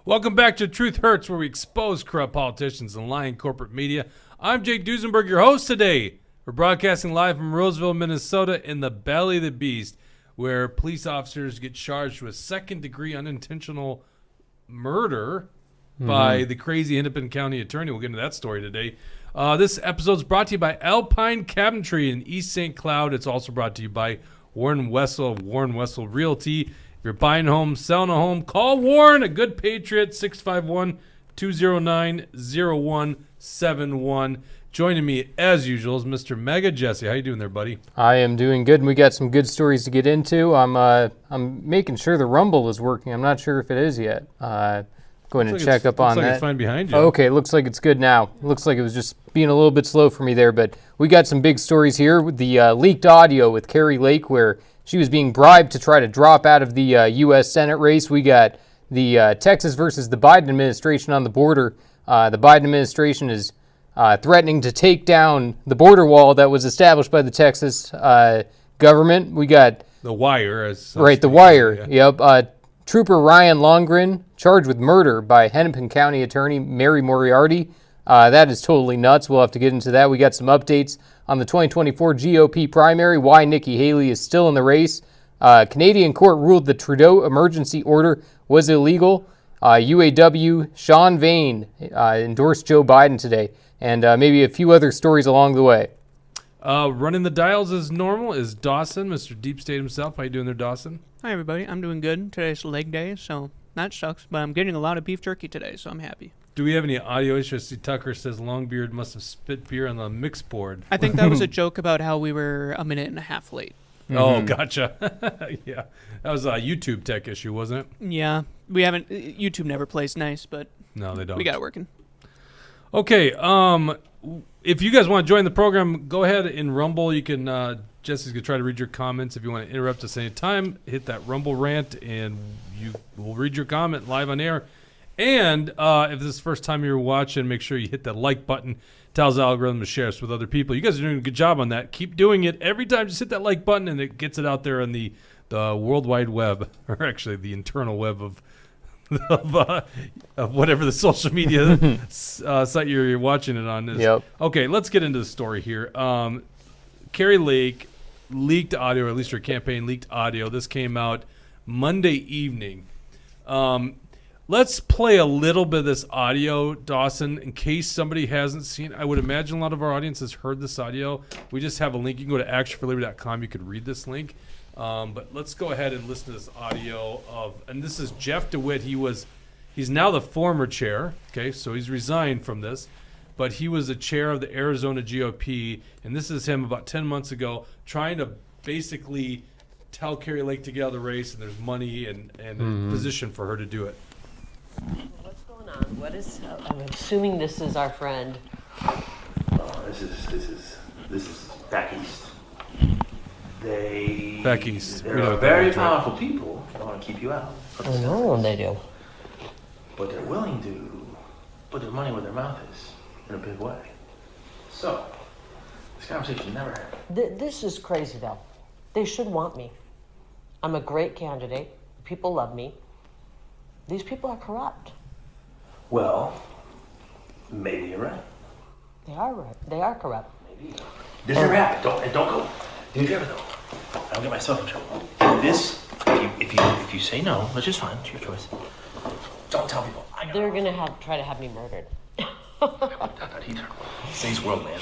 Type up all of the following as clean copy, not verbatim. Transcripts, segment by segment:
Welcome back to Truth Hurts, where we expose corrupt politicians and lying corporate media. I'm Jake Duesenberg, your host today. We're broadcasting live from Roseville, Minnesota, in the belly of the beast, where police officers get charged with second-degree unintentional murder by the crazy Hennepin County attorney. We'll get into that story today. This episode is brought to you by Alpine Cabinetry in East St. Cloud. It's also brought to you by Warren Wessel of Warren Wessel Realty. If you're buying a home, selling a home, call Warren, a good patriot, 651-209-0171. Joining me, as usual, is Mr. Mega Jesse. How you doing there, buddy? I am doing good, and we got some good stories to get into. I'm making sure the Rumble is working. I'm not sure if it is yet. Going to check up on that. Looks like it's fine behind you. Okay, looks like it's good now. Looks like it was just being a little bit slow for me there, but we got some big stories here with the leaked audio with Kari Lake, where she was being bribed to try to drop out of the U.S. Senate race. We got the Texas versus the Biden administration on the border. The Biden administration is threatening to take down the border wall that was established by the Texas government. We got The Wire. The Wire. Yeah. Yep. Trooper Ryan Londegren charged with murder by Hennepin County attorney Mary Moriarty. That is totally nuts. We'll have to get into that. We got some updates on the 2024 GOP primary, why Nikki Haley is still in the race. Canadian court ruled the Trudeau emergency order was illegal. UAW, Sean Vane endorsed Joe Biden today, and maybe a few other stories along the way. Running the dials as normal is Dawson, Mr. Deep State himself. How you doing there, Dawson? Hi, everybody. I'm doing good. Today's leg day, so that sucks, but I'm getting a lot of beef jerky today, so I'm happy. Do we have any audio issues? Tucker says Longbeard must have spit beer on the mix board. I think that was a joke about how we were a minute and a half late. Oh, gotcha. Yeah. That was a YouTube tech issue, wasn't it? Yeah. We haven't... YouTube never plays nice, but... No, they don't. We got it working. Okay. If you guys want to join the program, go ahead and Rumble. You can... Jesse's going to try to read your comments. If you want to interrupt us anytime, hit that Rumble rant, and we'll read your comment live on air. And if this is the first time you're watching, make sure you hit that like button. Tells the algorithm to share us with other people. You guys are doing a good job on that. Keep doing it every time. Just hit that like button, and it gets it out there on the World Wide Web, or actually the internal web of whatever the social media site you're watching it on is. Yep. Okay, let's get into the story here. Kari Lake leaked audio, or at least her campaign leaked audio. This came out Monday evening. Let's play a little bit of this audio, Dawson, in case somebody hasn't seen. I would imagine a lot of our audience has heard this audio. We just have a link. You can go to actionforliberty.com. You could read this link. But let's go ahead and listen to this audio and this is Jeff DeWitt. He's now the former chair. Okay, so he's resigned from this, but he was the chair of the Arizona GOP, and this is him about 10 months ago trying to basically tell Kari Lake to get out of the race, and there's money and a position for her to do it. What's going on? I'm assuming this is our friend. This is back east. Back east. They're very powerful people that want to keep you out. I know they do. But they're willing to put their money where their mouth is in a big way. So, this conversation never happened. This is crazy, though. They should want me. I'm a great candidate. People love me. These people are corrupt. Well, maybe you're right. They are right. They are corrupt. Maybe. This never happened. Don't go. Do you ever though? I'll get myself in trouble. If you say no, which is fine, it's your choice. Don't tell people. They're gonna try to have me murdered. I wouldn't doubt that either. Today's world, man.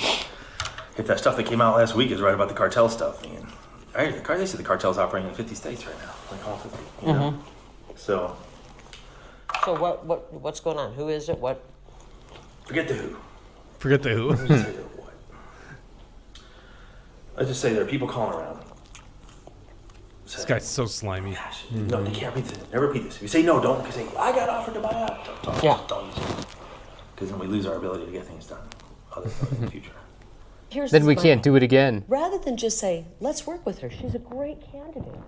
If that stuff that came out last week is right about the cartel stuff, man. They say the cartel's operating in 50 states right now, like all 50. You know? So what's going on? Who is it? What? Forget the who. Forget the who. Let's just say the what. Let's just say there are people calling around. This guy's so slimy. Gosh, no, you can't repeat this. Never repeat this. If you say no, don't. Because I got offered to buy out. Don't use it. Because then we lose our ability to get things done. Other in the future. Then we can't do it again. Rather than just say, let's work with her. She's a great candidate.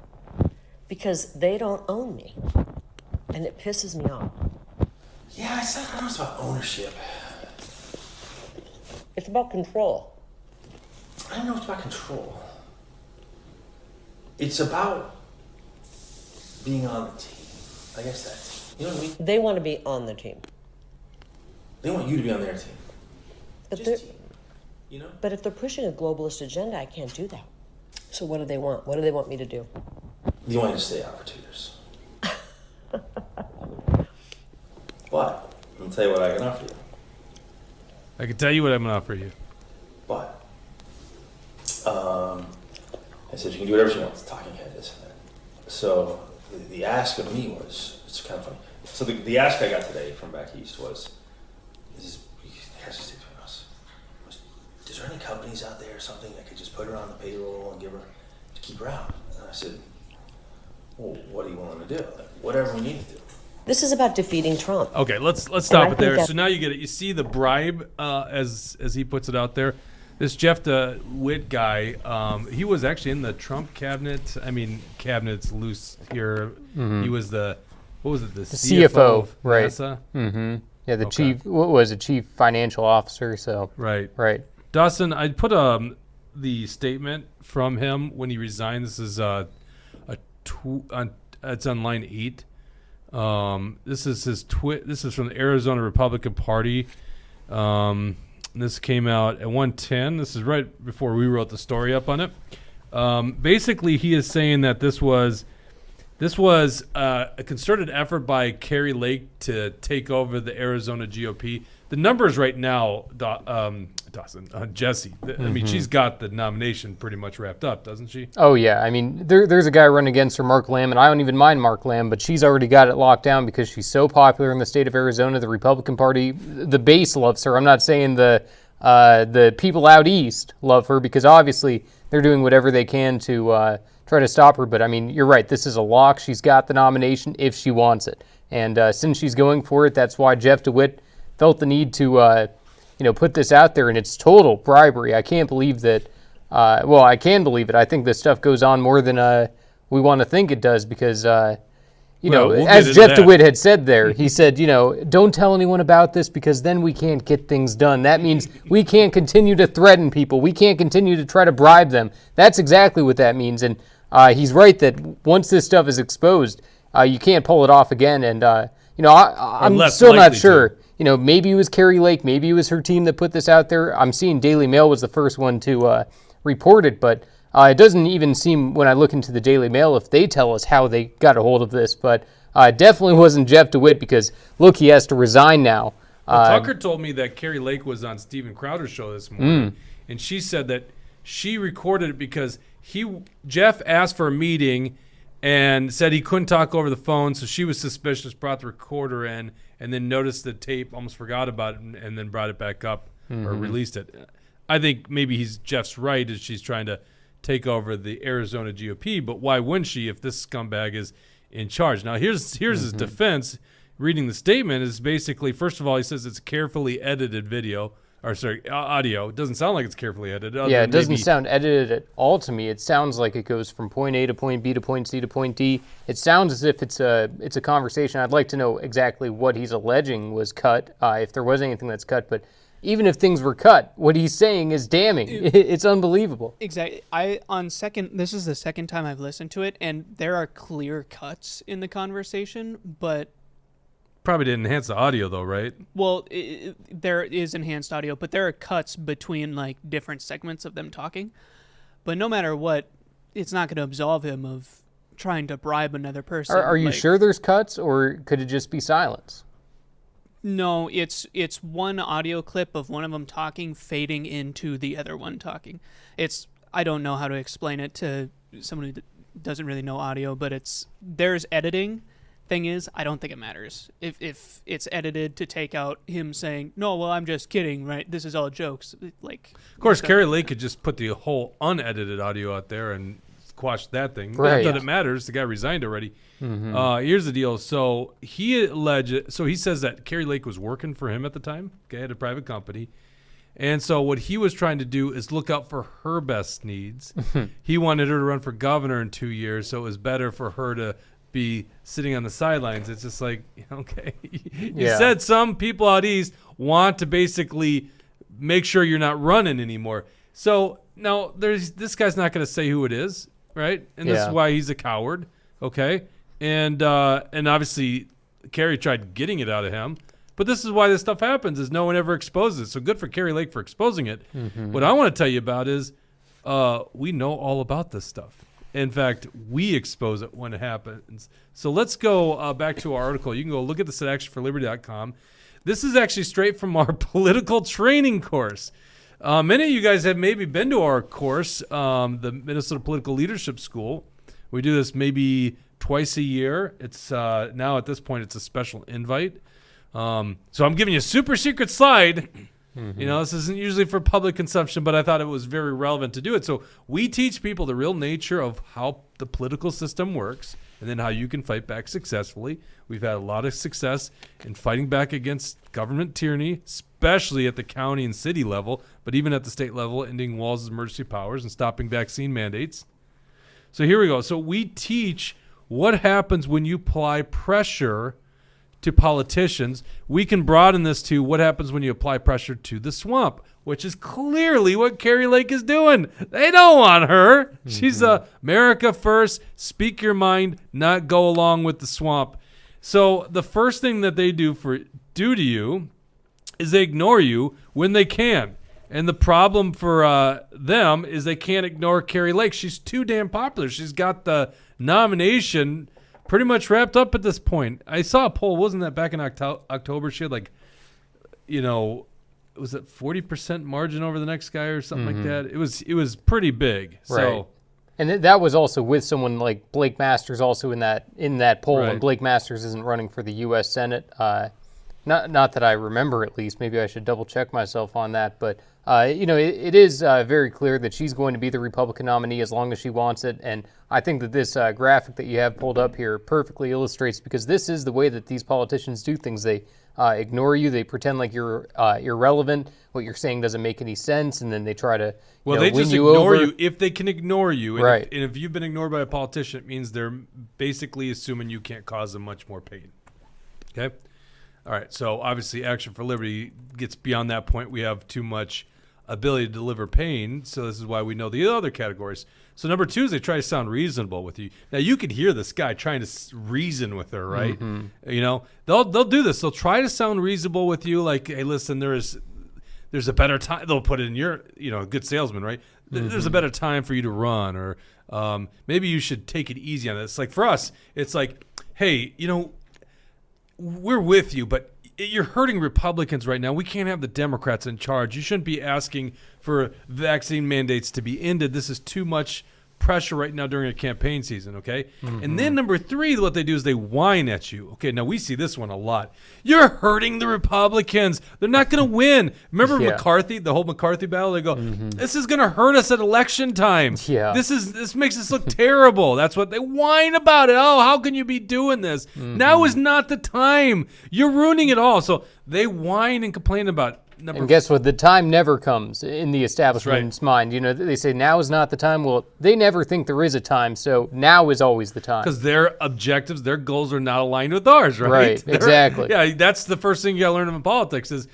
Because they don't own me. And it pisses me off. Yeah, I don't know it's about ownership. It's about control. I don't know it's about control. It's about being on the team. I guess that's You know what I mean? They want to be on the team. They want you to be on their team. But, Just team. You know? but if they're pushing a globalist agenda, I can't do that. So what do they want? What do they want me to do? They want you to stay out for 2 years. But I'll tell you what I can offer you. I can tell you what I'm going to offer you. But I said you can do whatever she wants. Talking head, this and that. So the ask of me was, it's kind of funny. So the ask I got today from back east was, is between us. Is there any companies out there or something that could just put her on the payroll and give her to keep her out? And I said, well, what are you willing to do? Like, whatever we need to do. This is about defeating Trump. Okay, let's I stop it think there. that- So now you get it. You see the bribe, as he puts it out there. This Jeff DeWitt guy, he was actually in the Trump cabinet. I mean, cabinet's loose here. He was the CFO, of right. NASA? Mm-hmm. Yeah, the Okay. chief financial officer. So Right. right. Dawson, I put the statement from him when he resigned. This is it's on line 8. This is his This is from the Arizona Republican Party. This came out at 1:10. This is right before we wrote the story up on it. Basically, he is saying that this was a concerted effort by Kari Lake to take over the Arizona GOP. The numbers right now, Jesse. I mean, she's got the nomination pretty much wrapped up, doesn't she? Oh yeah, I mean, there's a guy running against her, Mark Lamb, and I don't even mind Mark Lamb, but she's already got it locked down because she's so popular in the state of Arizona. The Republican Party, the base loves her. I'm not saying the people out east love her because obviously they're doing whatever they can to try to stop her. But I mean, you're right. This is a lock. She's got the nomination if she wants it, and since she's going for it, that's why Jeff DeWitt felt the need to put this out there, and it's total bribery. I can't believe that. Well, I can believe it. I think this stuff goes on more than we want to think it does because, we'll get as into Jeff that. DeWitt had said there, he said, don't tell anyone about this because then we can't get things done. That means we can't continue to threaten people. We can't continue to try to bribe them. That's exactly what that means. And he's right that once this stuff is exposed, you can't pull it off again. And, I'm less still not likely sure. Maybe it was Kari Lake, maybe it was her team that put this out there. I'm seeing Daily Mail was the first one to report it, but it doesn't even seem, when I look into the Daily Mail, if they tell us how they got a hold of this. But it definitely wasn't Jeff DeWitt because, look, he has to resign now. Tucker told me that Kari Lake was on Steven Crowder's show this morning, and she said that she recorded it because Jeff asked for a meeting and said he couldn't talk over the phone, so she was suspicious, brought the recorder in, and then noticed the tape, almost forgot about it, and then brought it back up or released it. I think maybe Jeff's right as she's trying to take over the Arizona GOP, but why wouldn't she if this scumbag is in charge? Now, here's his defense. Reading the statement is basically, first of all, he says it's a carefully edited audio. It doesn't sound like it's carefully edited. Yeah, it doesn't sound edited at all to me. It sounds like it goes from point A to point B to point C to point D. It sounds as if it's a conversation. I'd like to know exactly what he's alleging was cut, if there was anything that's cut. But even if things were cut, what he's saying is damning. It's unbelievable. Exactly. This is the second time I've listened to it, and there are clear cuts in the conversation, but probably didn't enhance the audio though, right? well, there is enhanced audio, but there are cuts between like different segments of them talking. But no matter what, it's not going to absolve him of trying to bribe another person. Are you Like, sure there's cuts, or could it just be silence? No, it's one audio clip of one of them talking fading into the other one talking. I don't know how to explain it to someone who doesn't really know audio, but there's editing. Thing is, I don't think it matters if it's edited to take out him saying, "No, well, I'm just kidding, right? This is all jokes." Like, Of course, Kari Lake could just put the whole unedited audio out there and quash that thing. Right. Not that it matters. The guy resigned already. Here's the deal. So he says that Kari Lake was working for him at the time. Okay, at a private company. And so what he was trying to do is look out for her best needs. He wanted her to run for governor in 2 years, so it was better for her to be sitting on the sidelines. It's just like, okay. You said some people out east want to basically make sure you're not running anymore. So now this guy's not going to say who it is, right? And this is why he's a coward, okay? And obviously Kari tried getting it out of him. But this is why this stuff happens, is no one ever exposes it. So good for Kari Lake for exposing it. What I want to tell you about is we know all about this stuff. In fact, we expose it when it happens. So let's go back to our article. You can go look at this at actionforliberty.com. This is actually straight from our political training course. Many of you guys have maybe been to our course, the Minnesota Political Leadership School. We do this maybe twice a year. It's now at this point, it's a special invite. So I'm giving you a super secret slide. You know, this isn't usually for public consumption, but I thought it was very relevant to do it. So we teach people the real nature of how the political system works and then how you can fight back successfully. We've had a lot of success in fighting back against government tyranny, especially at the county and city level, but even at the state level, ending Walz' emergency powers and stopping vaccine mandates. So here we go. So we teach what happens when you apply pressure to politicians. We can broaden this to what happens when you apply pressure to the swamp, which is clearly what Kari Lake is doing. They don't want her. She's America first, speak your mind, not go along with the swamp. So the first thing that they do to you is they ignore you when they can. And the problem for them is they can't ignore Kari Lake. She's too damn popular. She's got the nomination pretty much wrapped up at this point. I saw a poll, wasn't that back in October? She had was it 40% margin over the next guy or something like that? It was pretty big. Right. So, and that was also with someone like Blake Masters also in that poll, Right. and Blake Masters isn't running for the U.S. Senate. Not that I remember, at least. Maybe I should double check myself on that. But it is very clear that she's going to be the Republican nominee as long as she wants it. And I think that this graphic that you have pulled up here perfectly illustrates, because this is the way that these politicians do things. They ignore you. They pretend like you're irrelevant. What you're saying doesn't make any sense, and then they try to they win just you ignore over. you if they can ignore you. And Right. if you've been ignored by a politician, it means they're basically assuming you can't cause them much more pain. Okay? All right, so obviously Action for Liberty gets beyond that point. We have too much ability to deliver pain, so this is why we know the other categories. So number 2 is they try to sound reasonable with you. Now you could hear this guy trying to reason with her, right? You know, they'll do this. They'll try to sound reasonable with you, like, hey, listen, there's a better time. They'll put it in your, good salesman, right? There's a better time for you to run, or maybe you should take it easy on this. Like for us, it's like, hey, we're with you, but you're hurting Republicans right now. We can't have the Democrats in charge. You shouldn't be asking for vaccine mandates to be ended. This is too much pressure right now during a campaign season, okay? And then number 3, what they do is they whine at you. Okay, now we see this one a lot. You're hurting the Republicans. They're not going to win. Remember McCarthy, the whole McCarthy battle? They go, this is going to hurt us at election time. Yeah. This makes us look terrible. That's what they whine about it. Oh, how can you be doing this? Now is not the time. You're ruining it all. So they whine and complain about it. And guess what? The time never comes in the establishment's mind. They say now is not the time. Well, they never think there is a time, so now is always the time. Because their objectives, their goals are not aligned with ours, right? Right, exactly. Yeah, that's the first thing you got to learn in politics is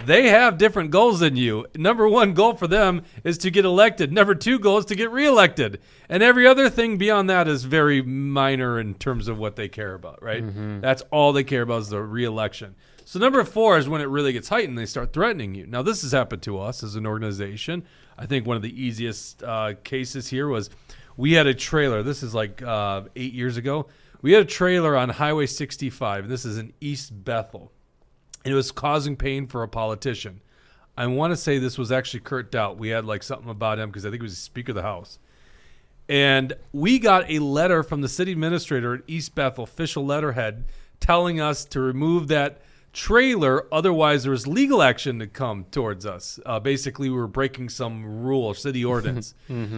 they have different goals than you. Number 1 goal for them is to get elected. Number 2 goal is to get reelected. And every other thing beyond that is very minor in terms of what they care about, right? That's all they care about is the reelection. So number 4 is when it really gets heightened. They start threatening you. Now, this has happened to us as an organization. I think one of the easiest cases here was we had a trailer. This is like 8 years ago. We had a trailer on Highway 65, and this is in East Bethel. And it was causing pain for a politician. I want to say this was actually Kurt Doubt. We had like something about him because I think he was Speaker of the House. And we got a letter from the city administrator at East Bethel, official letterhead, telling us to remove that trailer, otherwise there was legal action to come towards us. Basically, we were breaking some rule or city ordinance,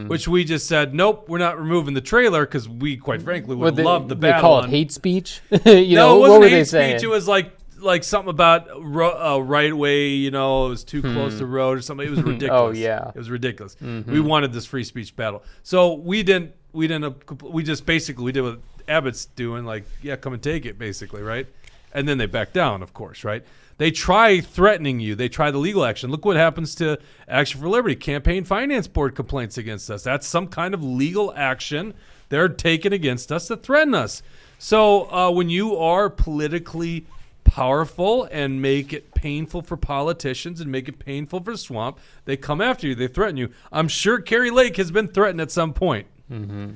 which we just said, nope, we're not removing the trailer because we, quite frankly, would love the battle. They call it hate speech? No, it wasn't what were hate they speech. saying? It was like something about right way, it was too close to the road or something. It was ridiculous. Oh, yeah. It was ridiculous. We wanted this free speech battle. So we just basically, we did what Abbott's doing, like, yeah, come and take it, basically, right? And then they back down, of course, right? They try threatening you. They try the legal action. Look what happens to Action for Liberty. Campaign Finance Board complaints against us. That's some kind of legal action they're taken against us to threaten us. So when you are politically powerful and make it painful for politicians and make it painful for Swamp, they come after you. They threaten you. I'm sure Kari Lake has been threatened at some point. Mm-hmm.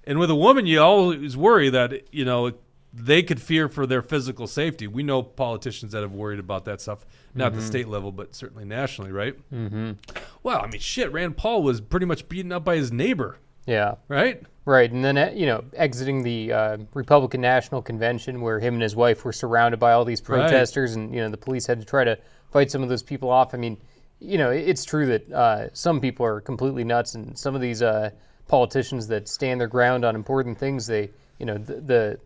And with a woman, you always worry that, they could fear for their physical safety. We know politicians that have worried about that stuff, not at the state level, but certainly nationally, right? Mm-hmm. Well, I mean, shit, Rand Paul was pretty much beaten up by his neighbor. Yeah. Right? Right. And then, exiting the Republican National Convention where him and his wife were surrounded by all these protesters and, the police had to try to fight some of those people off. I mean, it's true that some people are completely nuts, and some of these politicians that stand their ground on important things, the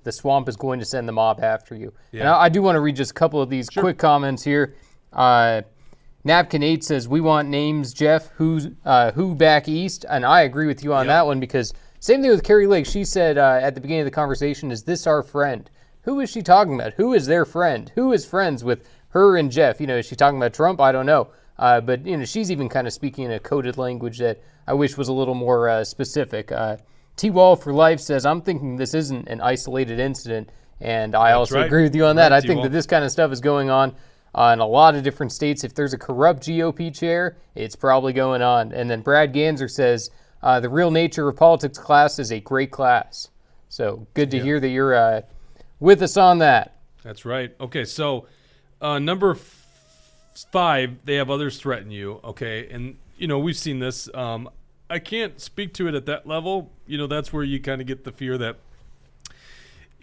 Swamp is going to send the mob after you. Yeah. And I do want to read just a couple of these quick comments here. Napkin 8 says, we want names, Jeff, who back east? And I agree with you on that one, because same thing with Kari Lake. She said at the beginning of the conversation, is this our friend? Who is she talking about? Who is their friend? Who is friends with her and Jeff? Is she talking about Trump? I don't know. But she's even kind of speaking in a coded language that I wish was a little more specific. T-Wall for Life says, I'm thinking this isn't an isolated incident, and I also agree with you on that. I think that this kind of stuff is going on in a lot of different states. If there's a corrupt GOP chair, it's probably going on. And then Brad Ganser says, the real nature of politics class is a great class. So good to hear that you're with us on that. That's right. Okay, so number 5, they have others threaten you, okay? And, we've seen this. I can't speak to it at that level. That's where you kind of get the fear that,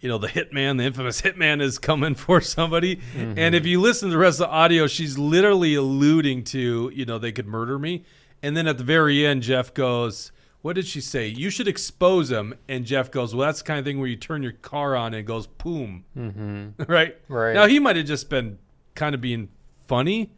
the hitman, the infamous hitman, is coming for somebody. Mm-hmm. And if you listen to the rest of the audio, she's literally alluding to, they could murder me. And then at the very end, Jeff goes, what did she say? You should expose him. And Jeff goes, well, that's the kind of thing where you turn your car on and it goes, boom. Mm-hmm. Right? Now, he might have just been kind of being funny.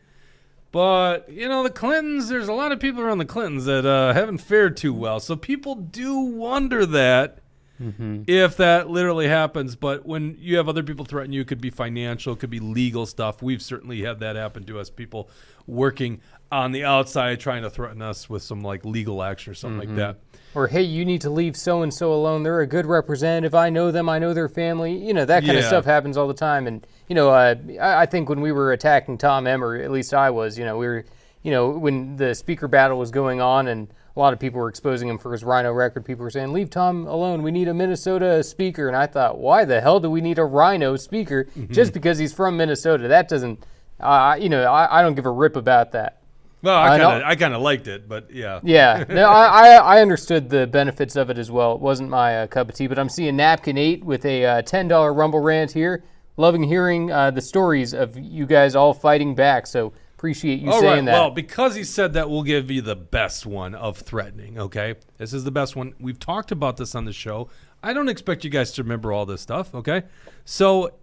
But, the Clintons, there's a lot of people around the Clintons that haven't fared too well. So people do wonder that if that literally happens. But when you have other people threaten you, it could be financial, it could be legal stuff. We've certainly had that happen to us. People working on the outside trying to threaten us with some legal action or something like that. Or, hey, you need to leave so-and-so alone. They're a good representative. I know them. I know their family. That kind of stuff happens all the time. And, I think when we were attacking Tom Emmer, at least I was, we were, when the speaker battle was going on and a lot of people were exposing him for his Rhino record, people were saying, leave Tom alone. We need a Minnesota speaker. And I thought, why the hell do we need a Rhino speaker just because he's from Minnesota? That doesn't, I don't give a rip about that. Well, I kind of liked it, but yeah. Yeah, no, I understood the benefits of it as well. It wasn't my cup of tea, but I'm seeing Napkin 8 with a $10 Rumble rant here. Loving hearing the stories of you guys all fighting back, so appreciate you saying that. Well, because he said that, we'll give you the best one of threatening, okay? This is the best one. We've talked about this on the show. I don't expect you guys to remember all this stuff, okay? So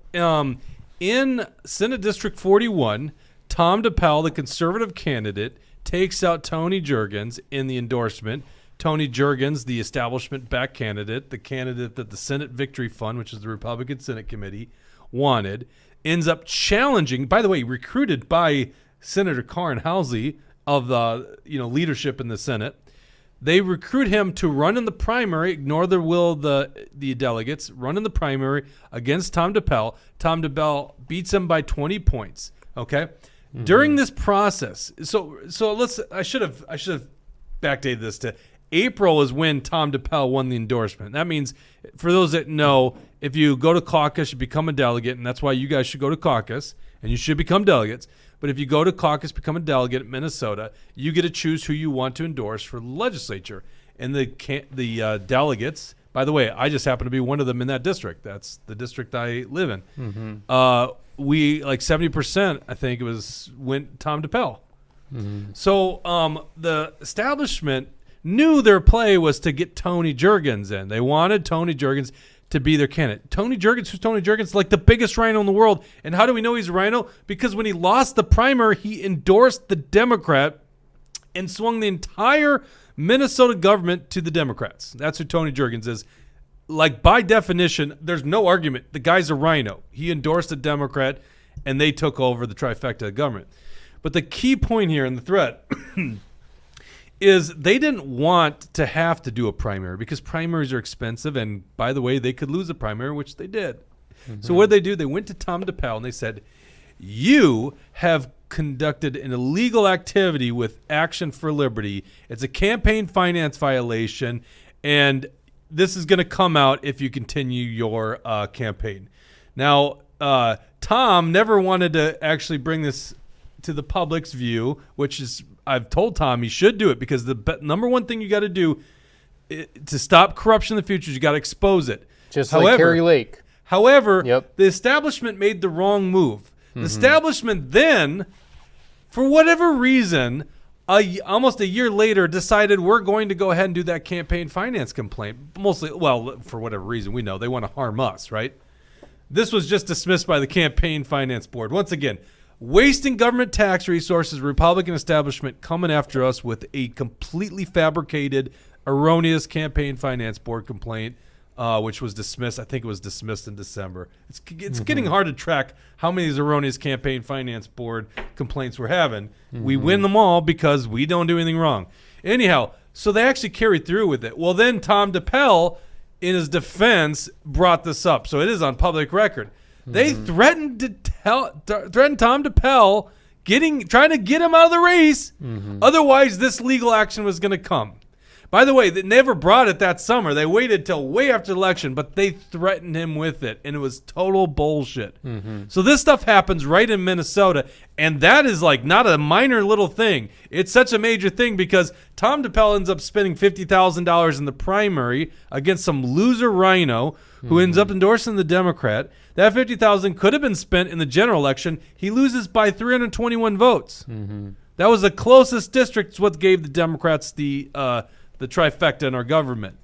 in Senate District 41, Tom DePel, the conservative candidate, takes out Tony Jurgens in the endorsement. Tony Jurgens, the establishment-backed candidate, the candidate that the Senate Victory Fund, which is the Republican Senate Committee, wanted, ends up challenging, by the way, recruited by Senator Karin Housley of the leadership in the Senate. They recruit him to run in the primary, ignore the will of the delegates, run in the primary against Tom DePel. Tom DePel beats him by 20 points, okay? During this process, so I should have backdated this to April is when Tom DePel won the endorsement. That means, for those that know, if you go to caucus, you become a delegate, and that's why you guys should go to caucus, and you should become delegates. But if you go to caucus, become a delegate at Minnesota, you get to choose who you want to endorse for the legislature. And the delegates, by the way, I just happen to be one of them in that district. That's the district I live in. We 70%, I think it was, went Tom DePel. So the establishment knew their play was to get Tony Jurgens in. They wanted Tony Jurgens to be their candidate. Tony Jurgens, who's Tony Jurgens? The biggest rhino in the world. And how do we know he's a rhino? Because when he lost the primary, he endorsed the Democrat and swung the entire Minnesota government to the Democrats. That's who Tony Jurgens is. By definition, there's no argument. The guy's a rhino. He endorsed a Democrat, and they took over the trifecta of government. But the key point here in the threat is they didn't want to have to do a primary because primaries are expensive. And by the way, they could lose a primary, which they did. So what did they do? They went to Tom DePel and they said, you have conducted an illegal activity with Action for Liberty. It's a campaign finance violation, and this is going to come out if you continue your campaign. Now, Tom never wanted to actually bring this to the public's view, which is, I've told Tom he should do it because the number one thing you got to do to stop corruption in the future is you got to expose it. Just like Kari Lake. However, the establishment made the wrong move. The establishment then, for whatever reason, almost a year later, decided we're going to go ahead and do that campaign finance complaint. Mostly, well, for whatever reason, we know they want to harm us, right? This was just dismissed by the campaign finance board. Once again, wasting government tax resources, Republican establishment coming after us with a completely fabricated, erroneous campaign finance board complaint. Which was dismissed. I think it was dismissed in December. It's getting hard to track how many of these erroneous campaign finance board complaints we're having. We win them all because we don't do anything wrong. Anyhow, so they actually carried through with it. Well, then Tom DePel, in his defense, brought this up. So it is on public record. They threatened Tom DePel, trying to get him out of the race. Otherwise, this legal action was going to come. By the way, they never brought it that summer. They waited till way after the election, but they threatened him with it, and it was total bullshit. So this stuff happens right in Minnesota, and that is like not a minor little thing. It's such a major thing because Tom DePel ends up spending $50,000 in the primary against some loser rhino who ends up endorsing the Democrat. That $50,000 could have been spent in the general election. He loses by 321 votes. That was the closest district. What gave the Democrats the trifecta in our government.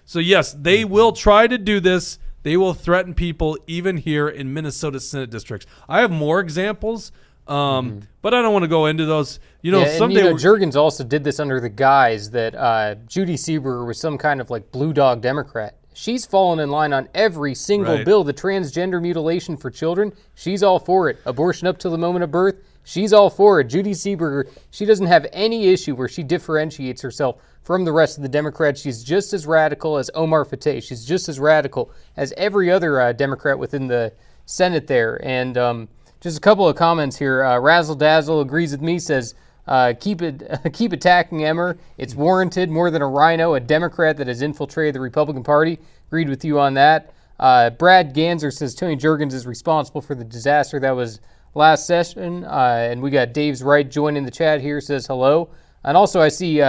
So yes, they will try to do this. They will threaten people even here in Minnesota Senate districts. I have more examples, but I don't want to go into those. Someday Juergens also did this under the guise that Judy Seeberger was some kind of like blue dog Democrat. She's fallen in line on every single bill. The transgender mutilation for children, she's all for it. Abortion up till the moment of birth, she's all for it. Judy Seeberger, she doesn't have any issue where she differentiates herself from the rest of the Democrats. She's just as radical as Omar Fateh. She's just as radical as every other Democrat within the Senate there. And just a couple of comments here. Razzle Dazzle agrees with me, says, keep attacking Emmer. It's warranted. More than a rhino, a Democrat that has infiltrated the Republican Party. Agreed with you on that. Brad Ganser says Tony Juergens is responsible for the disaster that was last session. And we got Dave's Right joining the chat here, says hello. And also I see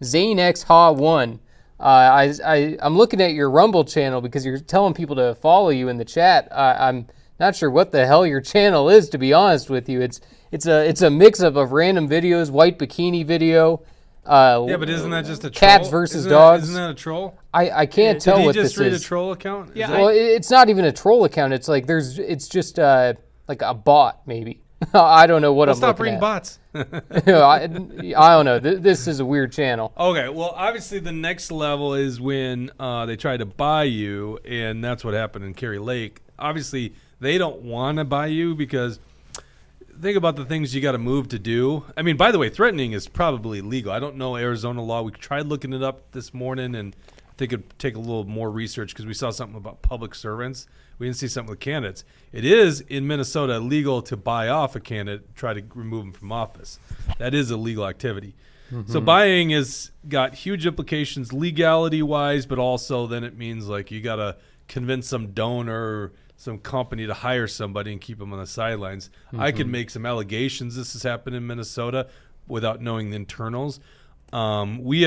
Zane X Ha 1. I'm looking at your Rumble channel because you're telling people to follow you in the chat. I'm not sure what the hell your channel is, to be honest with you. It's a mix-up of random videos, white bikini video. But isn't that just a troll? Cats versus dogs. Isn't that a troll? I can't tell what this is. Did he just read a troll account? Yeah. Well, it's not even a troll account. It's like it's just like a bot maybe. I don't know what I'm looking at. Stop reading bots. I don't know. This is a weird channel. Okay, well, obviously the next level is when they try to buy you, and that's what happened in Kari Lake. Obviously, they don't want to buy you because think about the things you got to move to do. I mean, by the way, threatening is probably legal. I don't know Arizona law. We tried looking it up this morning, and I think it'd take a little more research because we saw something about public servants. We didn't see something with candidates. It is in Minnesota illegal to buy off a candidate, try to remove him from office. That is a legal activity. So buying has got huge implications legality-wise, but also then it means like you got to convince some donor or some company to hire somebody and keep them on the sidelines. I could make some allegations this has happened in Minnesota without knowing the internals. We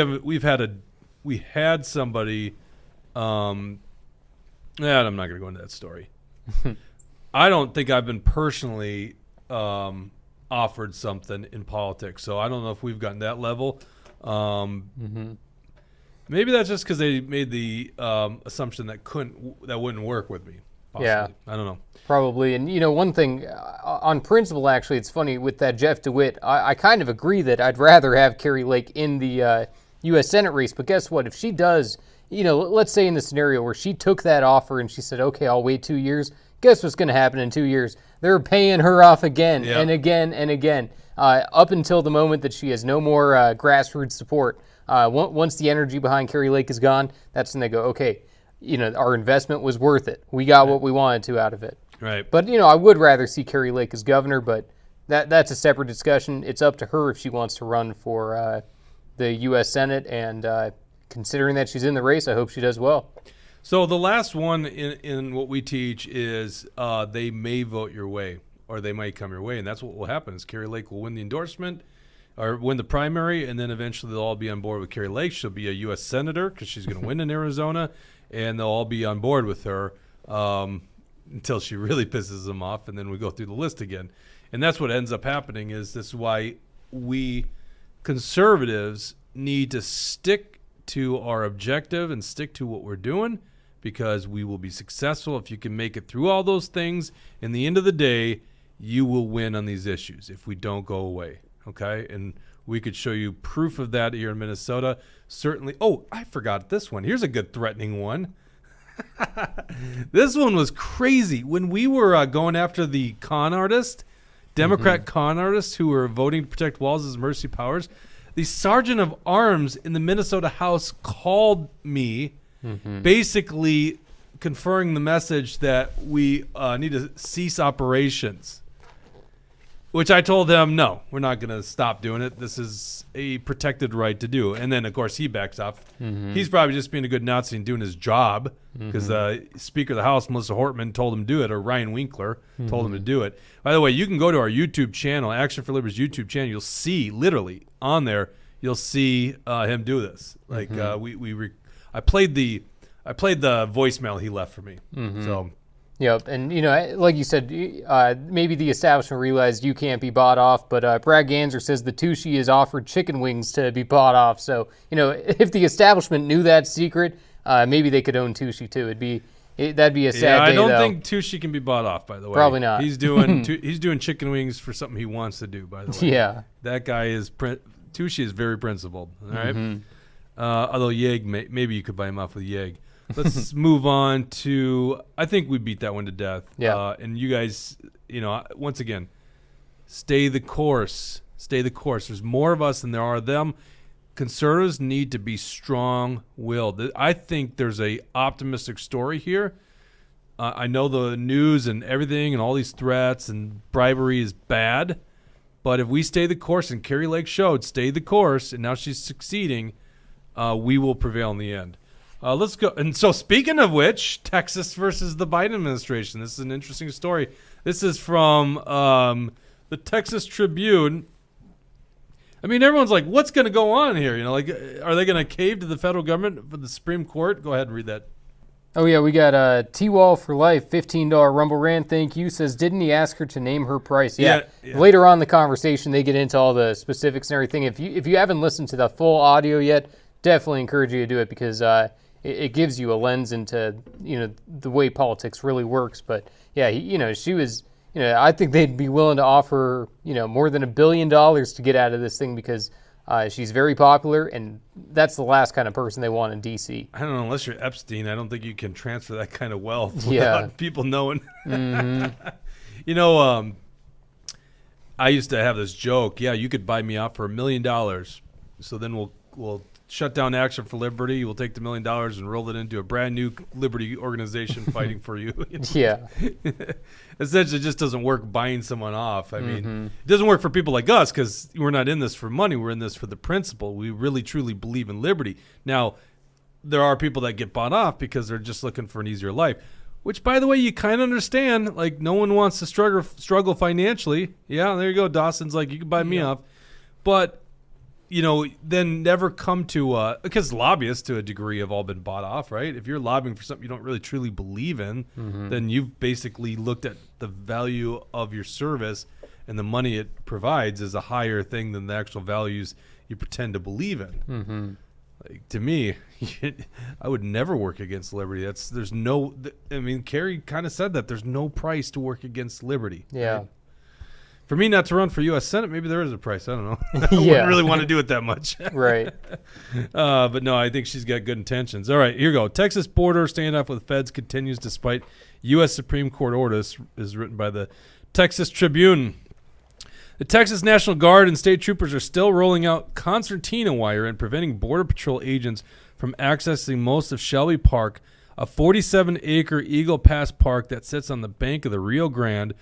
had somebody. I'm not going to go into that story. I don't think I've been personally offered something in politics, so I don't know if we've gotten that level. Maybe that's just because they made the assumption that wouldn't work with me. Possibly. Yeah, I don't know. Probably. And one thing on principle, actually, it's funny with that Jeff DeWitt. I kind of agree that I'd rather have Kari Lake in the U.S. Senate race. But guess what? If she does, let's say in the scenario where she took that offer and she said, "Okay, I'll wait 2 years." guess what's going to happen in 2 years? They're paying her off again Yep. and again and again, up until the moment that she has no more grassroots support. Once the energy behind Kari Lake is gone, that's when they go, okay, our investment was worth it. We got what we wanted to out of it. Right. But, I would rather see Kari Lake as governor, but that's a separate discussion. It's up to her if she wants to run for the U.S. Senate, and considering that she's in the race, I hope she does well. So the last one in what we teach is they may vote your way, or they might come your way, and that's what will happen. Is Kari Lake will win the endorsement or win the primary, and then eventually they'll all be on board with Kari Lake. She'll be a U.S. senator because she's going to win in Arizona, and they'll all be on board with her until she really pisses them off, and then we go through the list again. And that's what ends up happening. Is this is why we conservatives need to stick to our objective and stick to what we're doing, because we will be successful if you can make it through all those things. In the end of the day, you will win on these issues if we don't go away, okay? And we could show you proof of that here in Minnesota. Certainly. Oh, I forgot this one. Here's a good threatening one. This one was crazy. When we were going after the con artist, Democrat con artists who were voting to protect walls as emergency powers, the sergeant of arms in the Minnesota House called me, basically conferring the message that we need to cease operations, which I told them, no, we're not going to stop doing it. This is a protected right to do. And then, of course, he backs off. He's probably just being a good Nazi and doing his job, because Speaker of the House, Melissa Hortman, told him to do it, or Ryan Winkler told him to do it. By the way, you can go to our YouTube channel, Action for Liberty's YouTube channel. You'll see, literally, on there, you'll see him do this. Like, I played the voicemail he left for me. So, Yep, and like you said, maybe the establishment realized you can't be bought off, but Brad Ganser says the Tushy has offered chicken wings to be bought off. So, if the establishment knew that secret, maybe they could own Tushy too. That'd be a sad day, I don't though. think Tushy can be bought off, by the way. Probably not. He's doing he's doing chicken wings for something he wants to do, by the way. Yeah. That guy is Tushy is very principled. All right. Although Yeg, maybe you could buy him off with Yeg. Let's move on to. I think we beat that one to death. Yeah. And you guys, once again, stay the course. Stay the course. There's more of us than there are them. Conservatives need to be strong-willed. I think there's a optimistic story here. I know the news and everything and all these threats and bribery is bad, but if we stay the course, and Kari Lake showed, stay the course, and now she's succeeding, we will prevail in the end. Let's go. And so, speaking of which, Texas versus the Biden administration. This is an interesting story. This is from the Texas Tribune. I mean, everyone's like, what's going to go on here? Are they going to cave to the federal government for the Supreme Court? Go ahead and read that. Oh, yeah, we got T-Wall for life, $15 Rumble Rant, thank you, says, didn't he ask her to name her price? Yeah. Later on in the conversation, they get into all the specifics and everything. If you haven't listened to the full audio yet, definitely encourage you to do it, because it gives you a lens into, the way politics really works. But, yeah, she was, I think they'd be willing to offer, more than $1 billion to get out of this thing, because she's very popular, and that's the last kind of person they want in D.C. I don't know. Unless you're Epstein, I don't think you can transfer that kind of wealth without people knowing. I used to have this joke. Yeah, you could buy me out for $1 million. So then we'll shut down Action for Liberty. We'll take the $1 million and roll it into a brand new liberty organization fighting for you. Yeah. Essentially, it just doesn't work buying someone off. I mean, it doesn't work for people like us, because we're not in this for money. We're in this for the principle. We really, truly believe in liberty. Now, there are people that get bought off because they're just looking for an easier life, which, by the way, you kind of understand. Like, no one wants to struggle financially. Yeah, there you go. Dawson's like, you can buy me off. But then never come to because lobbyists to a degree have all been bought off, right? If you're lobbying for something you don't really truly believe in, then you've basically looked at the value of your service and the money it provides as a higher thing than the actual values you pretend to believe in. Like, to me, I would never work against liberty. Kari kind of said that there's no price to work against liberty. Yeah. Right? For me not to run for U.S. Senate, maybe there is a price. I don't know. I Yeah. wouldn't really want to do it that much. Right. But no, I think she's got good intentions. All right, here you go. Texas border standoff with feds continues despite U.S. Supreme Court order. This is written by the Texas Tribune. The Texas National Guard and state troopers are still rolling out concertina wire and preventing Border Patrol agents from accessing most of Shelby Park, a 47-acre Eagle Pass park that sits on the bank of the Rio Grande,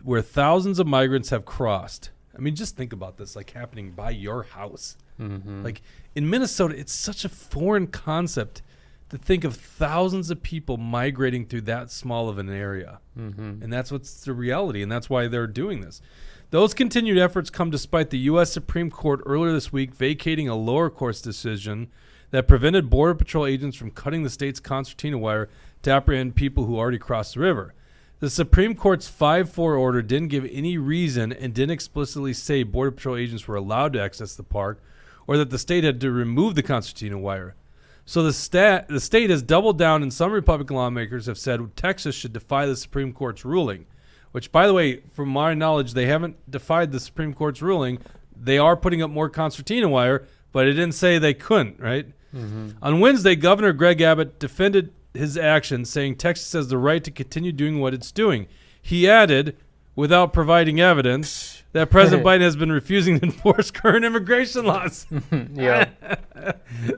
where thousands of migrants have crossed. I mean, just think about this, like happening by your house. Mm-hmm. Like in Minnesota, it's such a foreign concept to think of thousands of people migrating through that small of an area. Mm-hmm. And that's what's the reality, and that's why they're doing this. Those continued efforts come despite the U.S. Supreme Court earlier this week vacating a lower court's decision that prevented Border Patrol agents from cutting the state's concertina wire to apprehend people who already crossed the river. The Supreme Court's 5-4 order didn't give any reason and didn't explicitly say Border Patrol agents were allowed to access the park or that the state had to remove the concertina wire. So the state has doubled down, and some Republican lawmakers have said Texas should defy the Supreme Court's ruling, which, by the way, from my knowledge, they haven't defied the Supreme Court's ruling. They are putting up more concertina wire, but it didn't say they couldn't, right? Mm-hmm. On Wednesday, Governor Greg Abbott defended his actions, saying Texas has the right to continue doing what it's doing. He added, without providing evidence, that President Biden has been refusing to enforce current immigration laws. Yeah.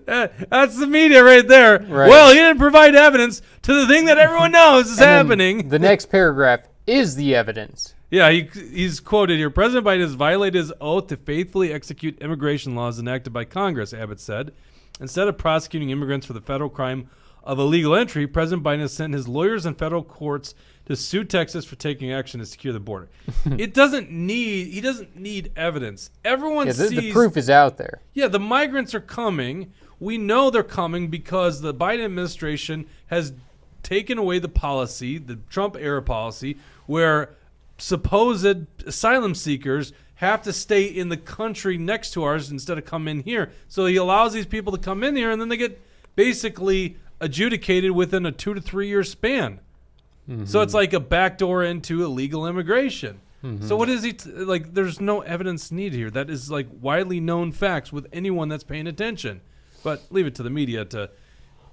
That's the media right there. Right. Well, he didn't provide evidence to the thing that everyone knows is happening. The next paragraph is the evidence. Yeah, he's quoted here. President Biden has violated his oath to faithfully execute immigration laws enacted by Congress, Abbott said. Instead of prosecuting immigrants for the federal crime of illegal entry, President Biden has sent his lawyers in federal courts to sue Texas for taking action to secure the border. He doesn't need evidence. Everyone sees the proof is out there. Yeah, the migrants are coming. We know they're coming because the Biden administration has taken away the policy, the Trump era policy, where supposed asylum seekers have to stay in the country next to ours instead of come in here. So he allows these people to come in here, and then they get basically adjudicated within a 2 to 3 year span. Mm-hmm. So it's like a backdoor into illegal immigration. Mm-hmm. So what is he like? There's no evidence needed here. That is like widely known facts with anyone that's paying attention. But leave it to the media to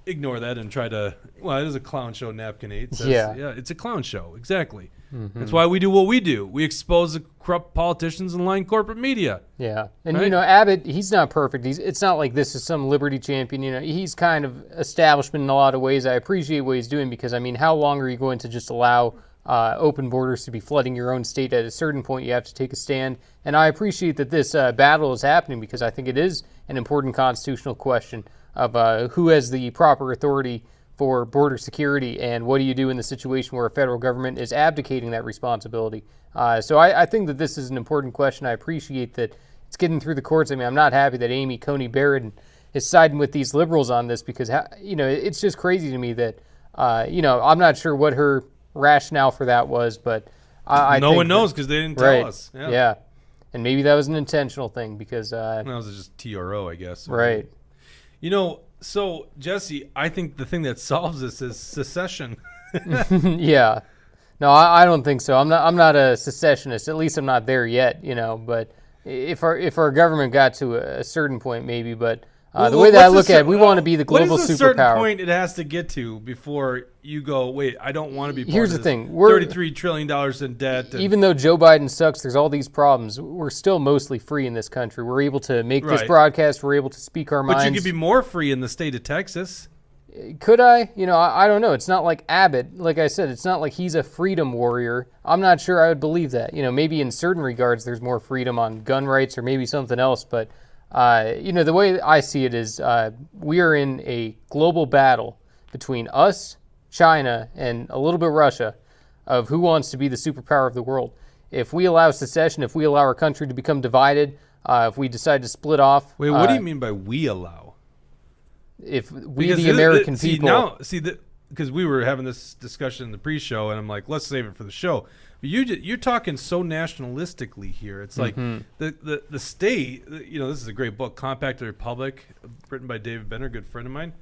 ignore that and try to. Well, it is a clown show. Napkin 8 says, yeah, it's a clown show. Exactly. Mm-hmm. That's why we do what we do. We expose the corrupt politicians and lying corporate media. Yeah, and right? Abbott, he's not perfect. It's not like this is some liberty champion. He's kind of establishment in a lot of ways. I appreciate what he's doing because how long are you going to just allow open borders to be flooding your own state? At a certain point, you have to take a stand. And I appreciate that this battle is happening because I think it is an important constitutional question of who has the proper authority for border security and what do you do in the situation where a federal government is abdicating that responsibility. So I think that this is an important question. I appreciate that it's getting through the courts. I mean, I'm not happy that Amy Coney Barrett is siding with these liberals on this because, it's just crazy to me that, I'm not sure what her rationale for that was, but I no think one knows because they didn't tell us. Yeah. And maybe that was an intentional thing because... that was just TRO, I guess. Right. So, Jesse, I think the thing that solves this is secession. Yeah. No, I don't think so. I'm not a secessionist. At least I'm not there yet, But if our government got to a certain point, maybe. But the way that I look at it, we want to be the global superpower. What is a certain point it has to get to before you go, wait, I don't want to be part Here's of the this thing. $33 trillion in debt. Even though Joe Biden sucks, there's all these problems. We're still mostly free in this country. We're able to make this broadcast. We're able to speak our minds. But you could be more free in the state of Texas. Could I? I don't know. It's not like Abbott. Like I said, it's not like he's a freedom warrior. I'm not sure I would believe that. Maybe in certain regards there's more freedom on gun rights or maybe something else. But, the way I see it is we are in a global battle between us, China, and a little bit Russia of who wants to be the superpower of the world. If we allow secession, if we allow our country to become divided, if we decide to split off. Wait, what do you mean by we allow? If we, the American people. Because we were having this discussion in the pre-show, and I'm like, let's save it for the show. But you're talking so nationalistically here. It's like the state. This is a great book, Compact of the Republic, written by David Benner, a good friend of mine.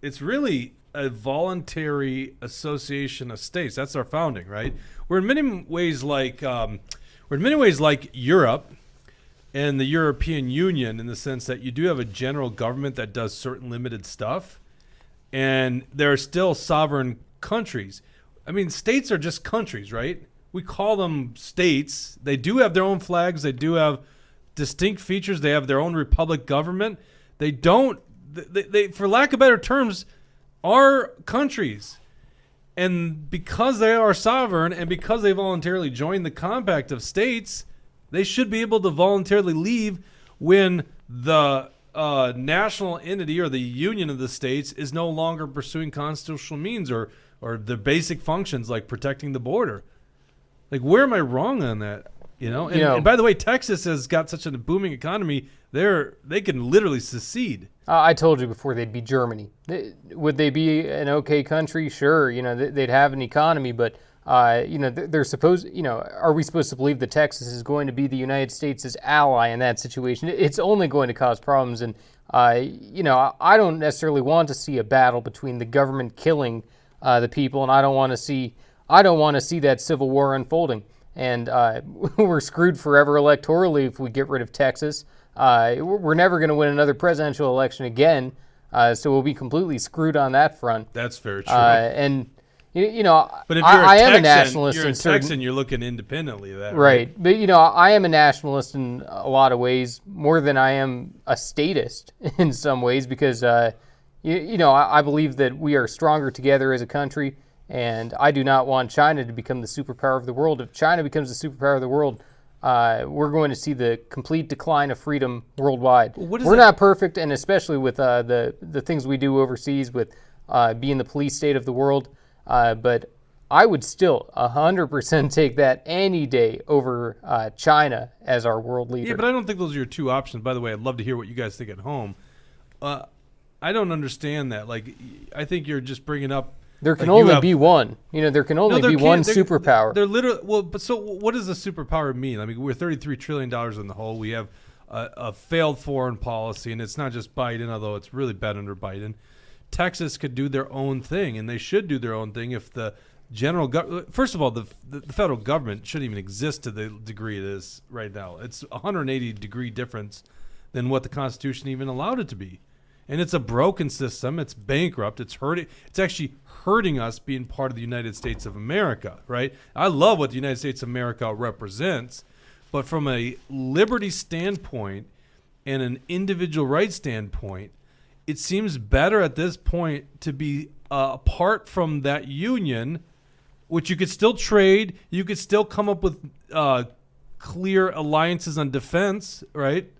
It's really a voluntary association of states. That's our founding, right? We're in many ways like We're in many ways like Europe and the European Union in the sense that you do have a general government that does certain limited stuff, and there are still sovereign countries. I mean, states are just countries, right? We call them states. They do have their own flags. They do have distinct features. They have their own republic government. They don't, they for lack of better terms, are countries. And because they are sovereign and because they voluntarily joined the compact of states, they should be able to voluntarily leave when the national entity or the union of the states is no longer pursuing constitutional means or the basic functions like protecting the border. Like, where am I wrong on that? And by the way, Texas has got such a booming economy. They can literally secede. I told you before they'd be Germany. Would they be an okay country? Sure. They'd have an economy, but they're supposed. Are we supposed to believe that Texas is going to be the United States' ally in that situation? It's only going to cause problems, and I don't necessarily want to see a battle between the government killing the people, and I don't want to see that civil war unfolding. And we're screwed forever electorally if we get rid of Texas. We're never going to win another presidential election again, so we'll be completely screwed on that front. That's very true. And but if you're I a Texan, am a nationalist. You're a Texan. You're looking independently of that, right? But I am a nationalist in a lot of ways, more than I am a statist in some ways, because I believe that we are stronger together as a country. And I do not want China to become the superpower of the world. If China becomes the superpower of the world, we're going to see the complete decline of freedom worldwide. We're not perfect, and especially with the things we do overseas with being the police state of the world. But I would still 100% take that any day over China as our world leader. Yeah, but I don't think those are your two options. By the way, I'd love to hear what you guys think at home. I don't understand that. Like, I think you're just bringing up. There can only be one. There can only be one superpower. They're literally but so what does a superpower mean? I mean, we're $33 trillion in the hole. We have a failed foreign policy, and it's not just Biden, although it's really bad under Biden. Texas could do their own thing, and they should do their own thing if the general government. First of all, the federal government shouldn't even exist to the degree it is right now. It's 180-degree difference than what the Constitution even allowed it to be. And it's a broken system. It's bankrupt. It's hurting. It's actually hurting us being part of the United States of America, right? I love what the United States of America represents, but from a liberty standpoint and an individual rights standpoint, it seems better at this point to be apart from that union, which you could still trade. You could still come up with clear alliances on defense, right?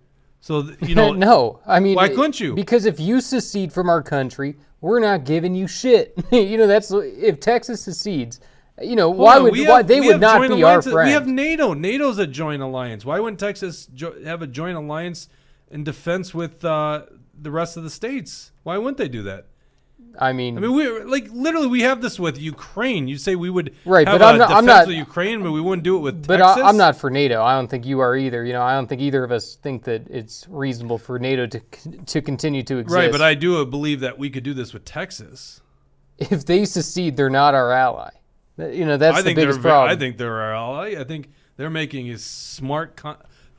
So, no, I mean, why couldn't you? Because if you secede from our country, we're not giving you shit. That's if Texas secedes. Why they would not be our friend? We have NATO. NATO's a joint alliance. Why wouldn't Texas have a joint alliance in defense with the rest of the states? Why wouldn't they do that? I mean, we literally we have this with Ukraine. You say we would have I'm not with Ukraine, but we wouldn't do it with Texas. But I'm not for NATO. I don't think you are either. I don't think either of us think that it's reasonable for NATO to continue to exist. Right, but I do believe that we could do this with Texas. If they secede, they're not our ally. That's the biggest problem. I think they're our ally. I think they're making a smart,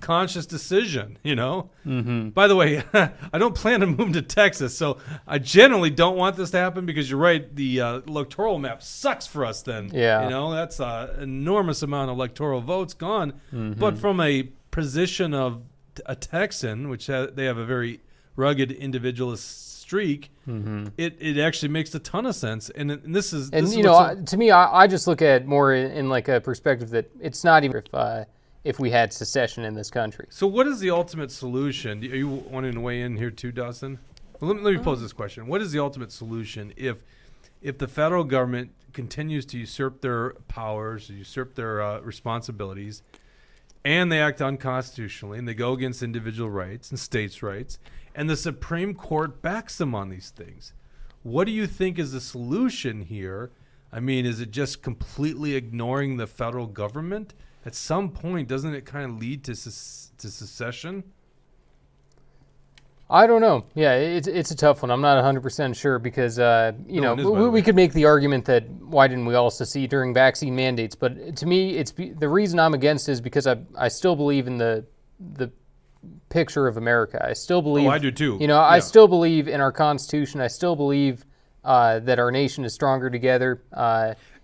conscious decision, Mm-hmm. By the way, I don't plan to move to Texas, so I generally don't want this to happen because you're right, the electoral map sucks for us then. Yeah. That's an enormous amount of electoral votes gone. Mm-hmm. But from a position of a Texan, which they have a very rugged individualist streak, mm-hmm. it actually makes a ton of sense. And this is to me, I just look at it more in like a perspective that it's not even if we had secession in this country. So what is the ultimate solution? Are you wanting to weigh in here too, Dawson? Well, let me pose this question. What is the ultimate solution if the federal government continues to usurp their powers, usurp their responsibilities, and they act unconstitutionally, and they go against individual rights and states' rights, and the Supreme Court backs them on these things? What do you think is the solution here? I mean, is it just completely ignoring the federal government? At some point, doesn't it kind of lead to secession? I don't know. Yeah, it's a tough one. I'm not 100% sure because, we could make the argument that why didn't we all secede during vaccine mandates? But to me, the reason I'm against is because I still believe in the picture of America. I still believe. Oh, I do too. I still believe in our Constitution. I still believe that our nation is stronger together.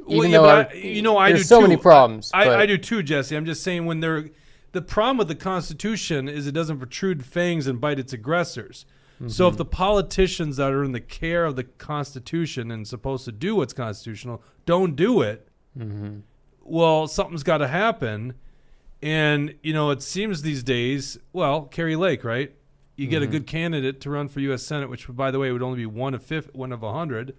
Even though there's so many problems. I do too, Jesse. I'm just saying the problem with the Constitution is it doesn't protrude fangs and bite its aggressors. Mm-hmm. So if the politicians that are in the care of the Constitution and supposed to do what's constitutional don't do it, mm-hmm. well, something's got to happen. And, it seems these days, Kari Lake, right? You get a good candidate to run for U.S. Senate, which, by the way, would only be one of 100,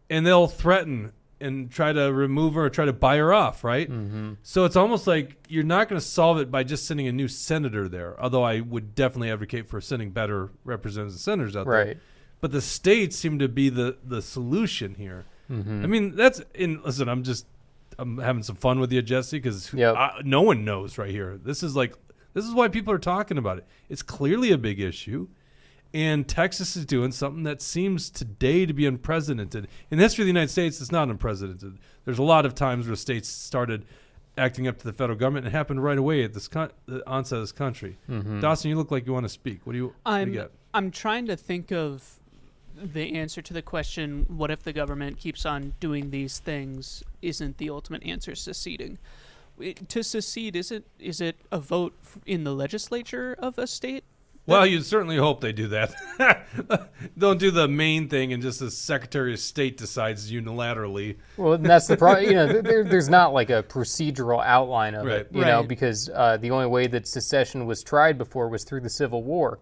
and they'll threaten and try to remove her or try to buy her off, right? Mm-hmm. So it's almost like you're not going to solve it by just sending a new senator there, although I would definitely advocate for sending better representatives and senators out there. Right. But the states seem to be the solution here. Mm-hmm. I mean, listen, I'm having some fun with you, Jesse, because no one knows right here. This is why people are talking about it. It's clearly a big issue. And Texas is doing something that seems today to be unprecedented. In the history of the United States, it's not unprecedented. There's a lot of times where states started acting up to the federal government. It happened right away at the onset of this country. Mm-hmm. Dawson, you look like you want to speak. What do you got? I'm trying to think of the answer to the question, what if the government keeps on doing these things? Isn't the ultimate answer seceding? To secede, is it a vote in the legislature of a state? Well, you certainly hope they do that. Don't do the main thing and just the Secretary of State decides unilaterally. Well, and that's the problem. There's not like a procedural outline of it, because the only way that secession was tried before was through the Civil War.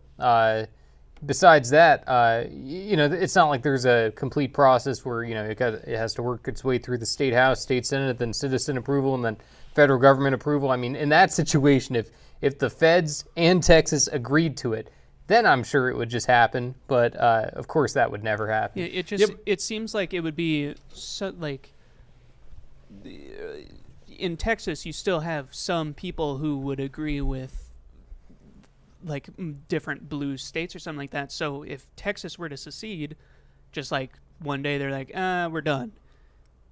Besides that, it's not like there's a complete process where it has to work its way through the state house, state senate, then citizen approval, and then federal government approval. I mean, in that situation, if the feds and Texas agreed to it, then I'm sure it would just happen. But of course, that would never happen. Yeah, it seems like it would be in Texas, you still have some people who would agree with like different blue states or something like that. So if Texas were to secede, just like one day they're like, we're done.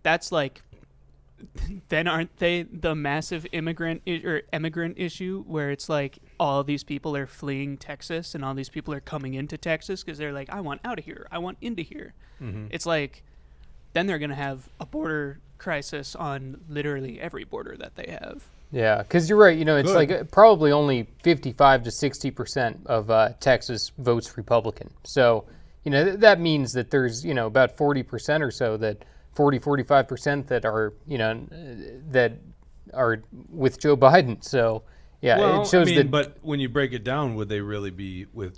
That's like, then aren't they the massive immigrant issue where it's like all these people are fleeing Texas and all these people are coming into Texas because they're like, I want out of here. I want into here. Mm-hmm. It's like, then they're going to have a border crisis on literally every border that they have. Yeah, because you're right. It's like probably only 55 to 60% of Texas votes Republican. So, that means that there's, about 40% or so that 45% that are, that are with Joe Biden. So, yeah, it shows that. But when you break it down, would they really be with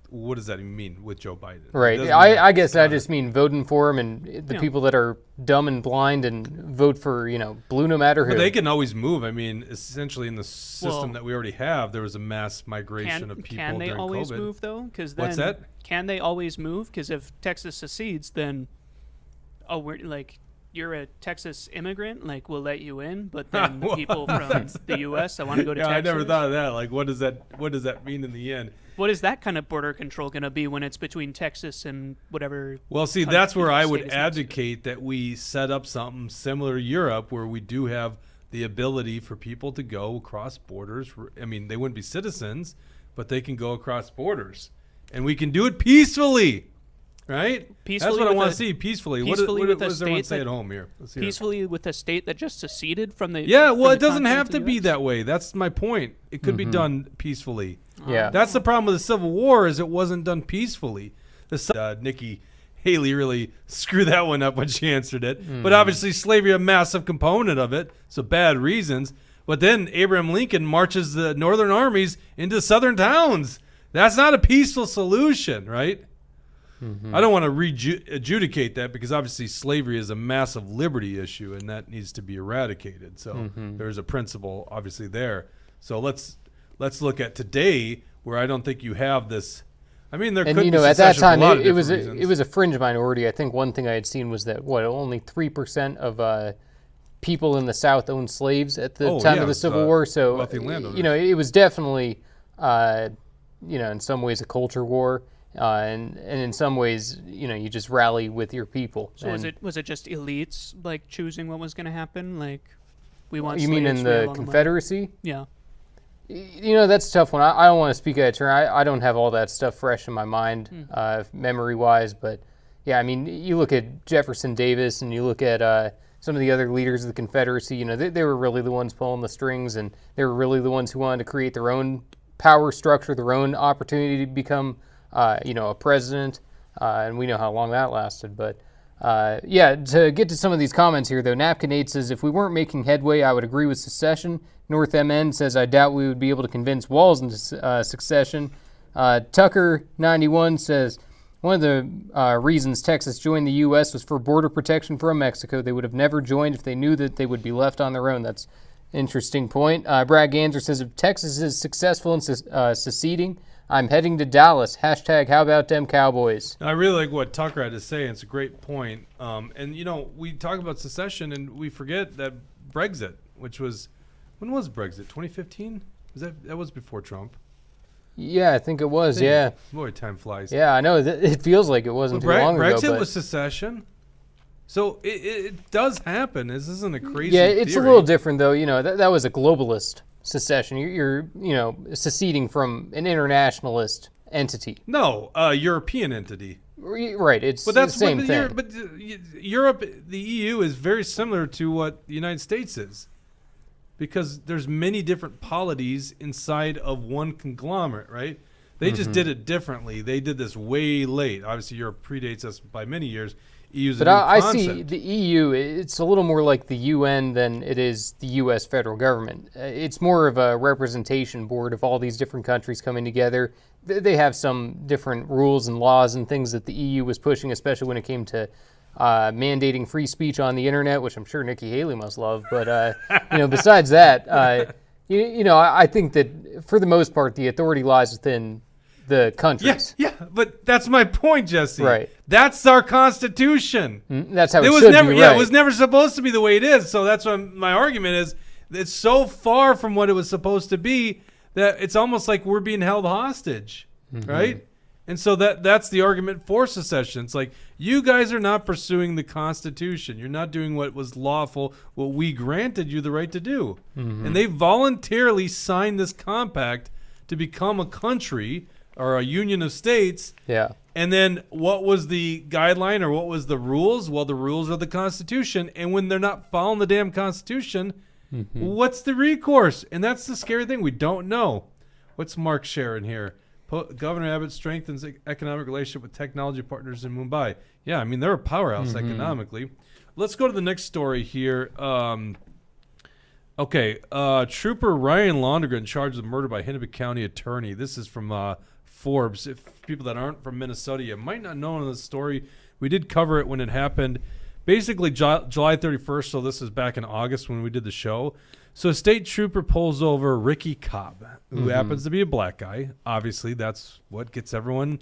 what does that even mean with Joe Biden? Right. I guess I just mean voting for him and the people that are dumb and blind and vote for, blue no matter who. But they can always move. I mean, essentially in the system that we already have, there was a mass migration of people during COVID. Can they always move, though? What's that? Can they always move? Because if Texas secedes, then, you're a Texas immigrant, we'll let you in, but then the people from the U.S. that want to go to Texas. I never thought of that. Like, what does that mean in the end? What is that kind of border control going to be when it's between Texas and whatever? Well, see, that's where I would advocate that we set up something similar to Europe, where we do have the ability for people to go across borders. I mean, they wouldn't be citizens, but they can go across borders, and we can do it peacefully. Right? That's what I want to see, peacefully. What does everyone say at home here? Peacefully with a state that just seceded from the... Yeah, well, it doesn't have to be that way. That's my point. It could be done peacefully. Yeah. That's the problem with the Civil War, is it wasn't done peacefully. Nikki Haley really screwed that one up when she answered it. Mm-hmm. But obviously slavery a massive component of it, so bad reasons. But then Abraham Lincoln marches the northern armies into southern towns. That's not a peaceful solution, right? Mm-hmm. I don't want to adjudicate that, because obviously slavery is a massive liberty issue and that needs to be eradicated. So there's a principle obviously there. So let's look at today, where I don't think you have this. I mean, there could be at that time it was a a fringe minority. I think one thing I had seen was that only 3% of people in the South owned slaves at the time of the Civil War. So wealthy landowners. it was definitely in some ways a culture war, and in some ways, you just rally with your people. So was it just elites like choosing what was going to happen? Like, we want. You mean in the Confederacy? Yeah. That's a tough one. I don't want to speak out of turn. I don't have all that stuff fresh in my mind, memory-wise. But, yeah, I mean, you look at Jefferson Davis and you look at some of the other leaders of the Confederacy, they were really the ones pulling the strings, and they were really the ones who wanted to create their own power structure, their own opportunity to become, a president. And we know how long that lasted. But, to get to some of these comments here, though, Napkin 8 says, if we weren't making headway, I would agree with secession. North MN says, I doubt we would be able to convince Walls into secession. Tucker 91 says, one of the reasons Texas joined the U.S. was for border protection from Mexico. They would have never joined if they knew that they would be left on their own. That's an interesting point. Brad Ganser says, if Texas is successful in seceding, I'm heading to Dallas. # how about them Cowboys? I really like what Tucker had to say. It's a great point. And, we talk about secession and we forget that Brexit, which was, when was Brexit? 2015? That was before Trump. Yeah, I think it was, yeah. Boy, time flies. Yeah, I know. It feels like it wasn't too long ago. Brexit was secession. So it does happen. This isn't a crazy it's theory. A little different, though. That was a globalist secession. You're seceding from an internationalist entity. No, a European entity. Right, it's but that's the same thing. But Europe, the EU, is very similar to what the United States is. Because there's many different polities inside of one conglomerate, right? They just did it differently. They did this way late. Obviously, Europe predates us by many years. EU's a new concept. See the EU, it's a little more like the UN than it is the U.S. federal government. It's more of a representation board of all these different countries coming together. They have some different rules and laws and things that the EU was pushing, especially when it came to mandating free speech on the internet, which I'm sure Nikki Haley must love. But, besides that, I think that for the most part, the authority lies within the countries. Yeah, but that's my point, Jesse. Right. That's our Constitution. That's how it was should never, be, Yeah, right. it was never supposed to be the way it is. So that's what my argument is. It's so far from what it was supposed to be that it's almost like we're being held hostage, right? And so that's the argument for secession. It's like, you guys are not pursuing the Constitution. You're not doing what was lawful, what we granted you the right to do. And they voluntarily signed this compact to become a country or a union of states. Yeah. And then what was the guideline or what was the rules? Well, the rules are the Constitution. And when they're not following the damn Constitution, what's the recourse? And that's the scary thing. We don't know. What's Mark sharing here? Governor Abbott strengthens economic relationship with technology partners in Mumbai. Yeah, I mean, they're a powerhouse economically. Let's go to the next story here. Trooper Ryan Londegren charged with murder by Hennepin County attorney. This is from Forbes. If people that aren't from Minnesota, you might not know this story. We did cover it when it happened. Basically, July 31st, so this is back in August when we did the show. So a state trooper pulls over Ricky Cobb, who happens to be a black guy. Obviously, that's what gets everyone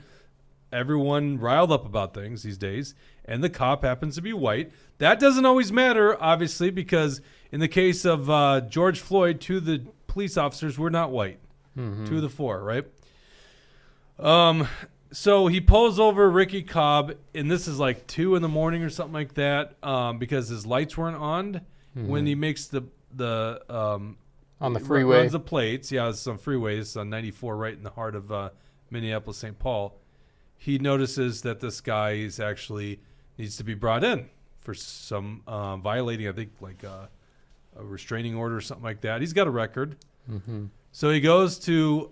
riled up about things these days. And the cop happens to be white. That doesn't always matter, obviously, because in the case of George Floyd, 2 of the police officers were not white. 2 of the 4, right? So he pulls over Ricky Cobb, and this is like 2 in the morning or something like that, because his lights weren't on when he makes the on the freeway. Runs the plates. Yeah, it's on freeways on 94 right in the heart of Minneapolis, St. Paul. He notices that this guy is actually needs to be brought in for some violating, I think, like a restraining order or something like that. He's got a record. So he goes to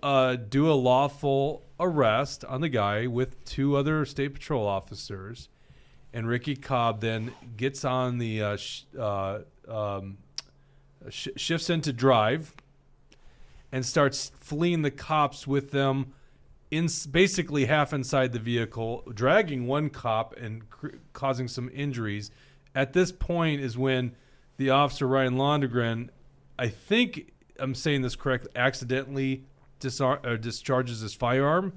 do a lawful arrest on the guy with 2 other state patrol officers. And Ricky Cobb then gets on the shifts into drive and starts fleeing the cops with them basically half inside the vehicle, dragging one cop and causing some injuries. At this point is when the officer, Ryan Londegren, I think I'm saying this correct, accidentally discharges his firearm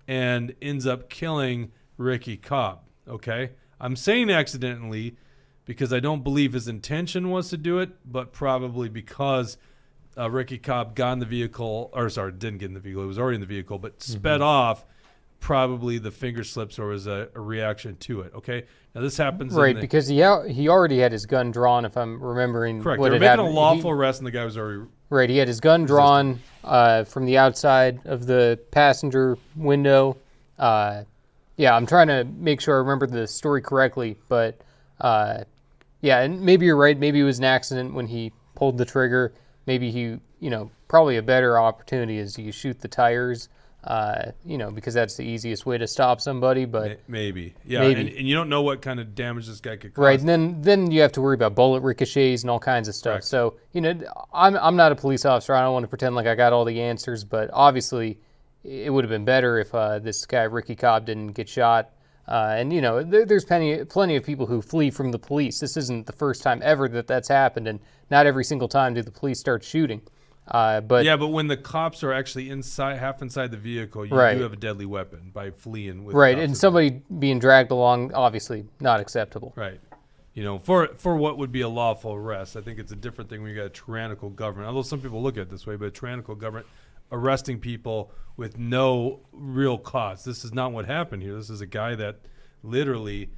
and ends up killing Ricky Cobb. Okay? I'm saying accidentally because I don't believe his intention was to do it, but probably because Ricky Cobb got in the vehicle, didn't get in the vehicle. He was already in the vehicle, but sped off. Probably the finger slips or was a reaction to it. Okay, now this happens right because he already had his gun drawn. If I'm remembering, correct. What They were had making happened. a lawful arrest, and the guy was already right. He had his gun drawn from the outside of the passenger window. Yeah, I'm trying to make sure I remember the story correctly, but yeah, and maybe you're right. Maybe it was an accident when he pulled the trigger. Maybe he, probably a better opportunity is you shoot the tires. Because that's the easiest way to stop somebody. But maybe, yeah, maybe. And you don't know what kind of damage this guy could cause. Right, and then you have to worry about bullet ricochets and all kinds of stuff. Correct. So I'm not a police officer. I don't want to pretend like I got all the answers, but obviously it would have been better if this guy Ricky Cobb didn't get shot. There's plenty of people who flee from the police. This isn't the first time ever that's happened, and not every single time do the police start shooting. But when the cops are actually half inside the vehicle, you do have a deadly weapon by fleeing. With right, and somebody being dragged along, obviously not acceptable. Right, for what would be a lawful arrest. I think it's a different thing when you got a tyrannical government. Although some people look at it this way, but a tyrannical government arresting people with no real cause. This is not what happened here. This is a guy that literally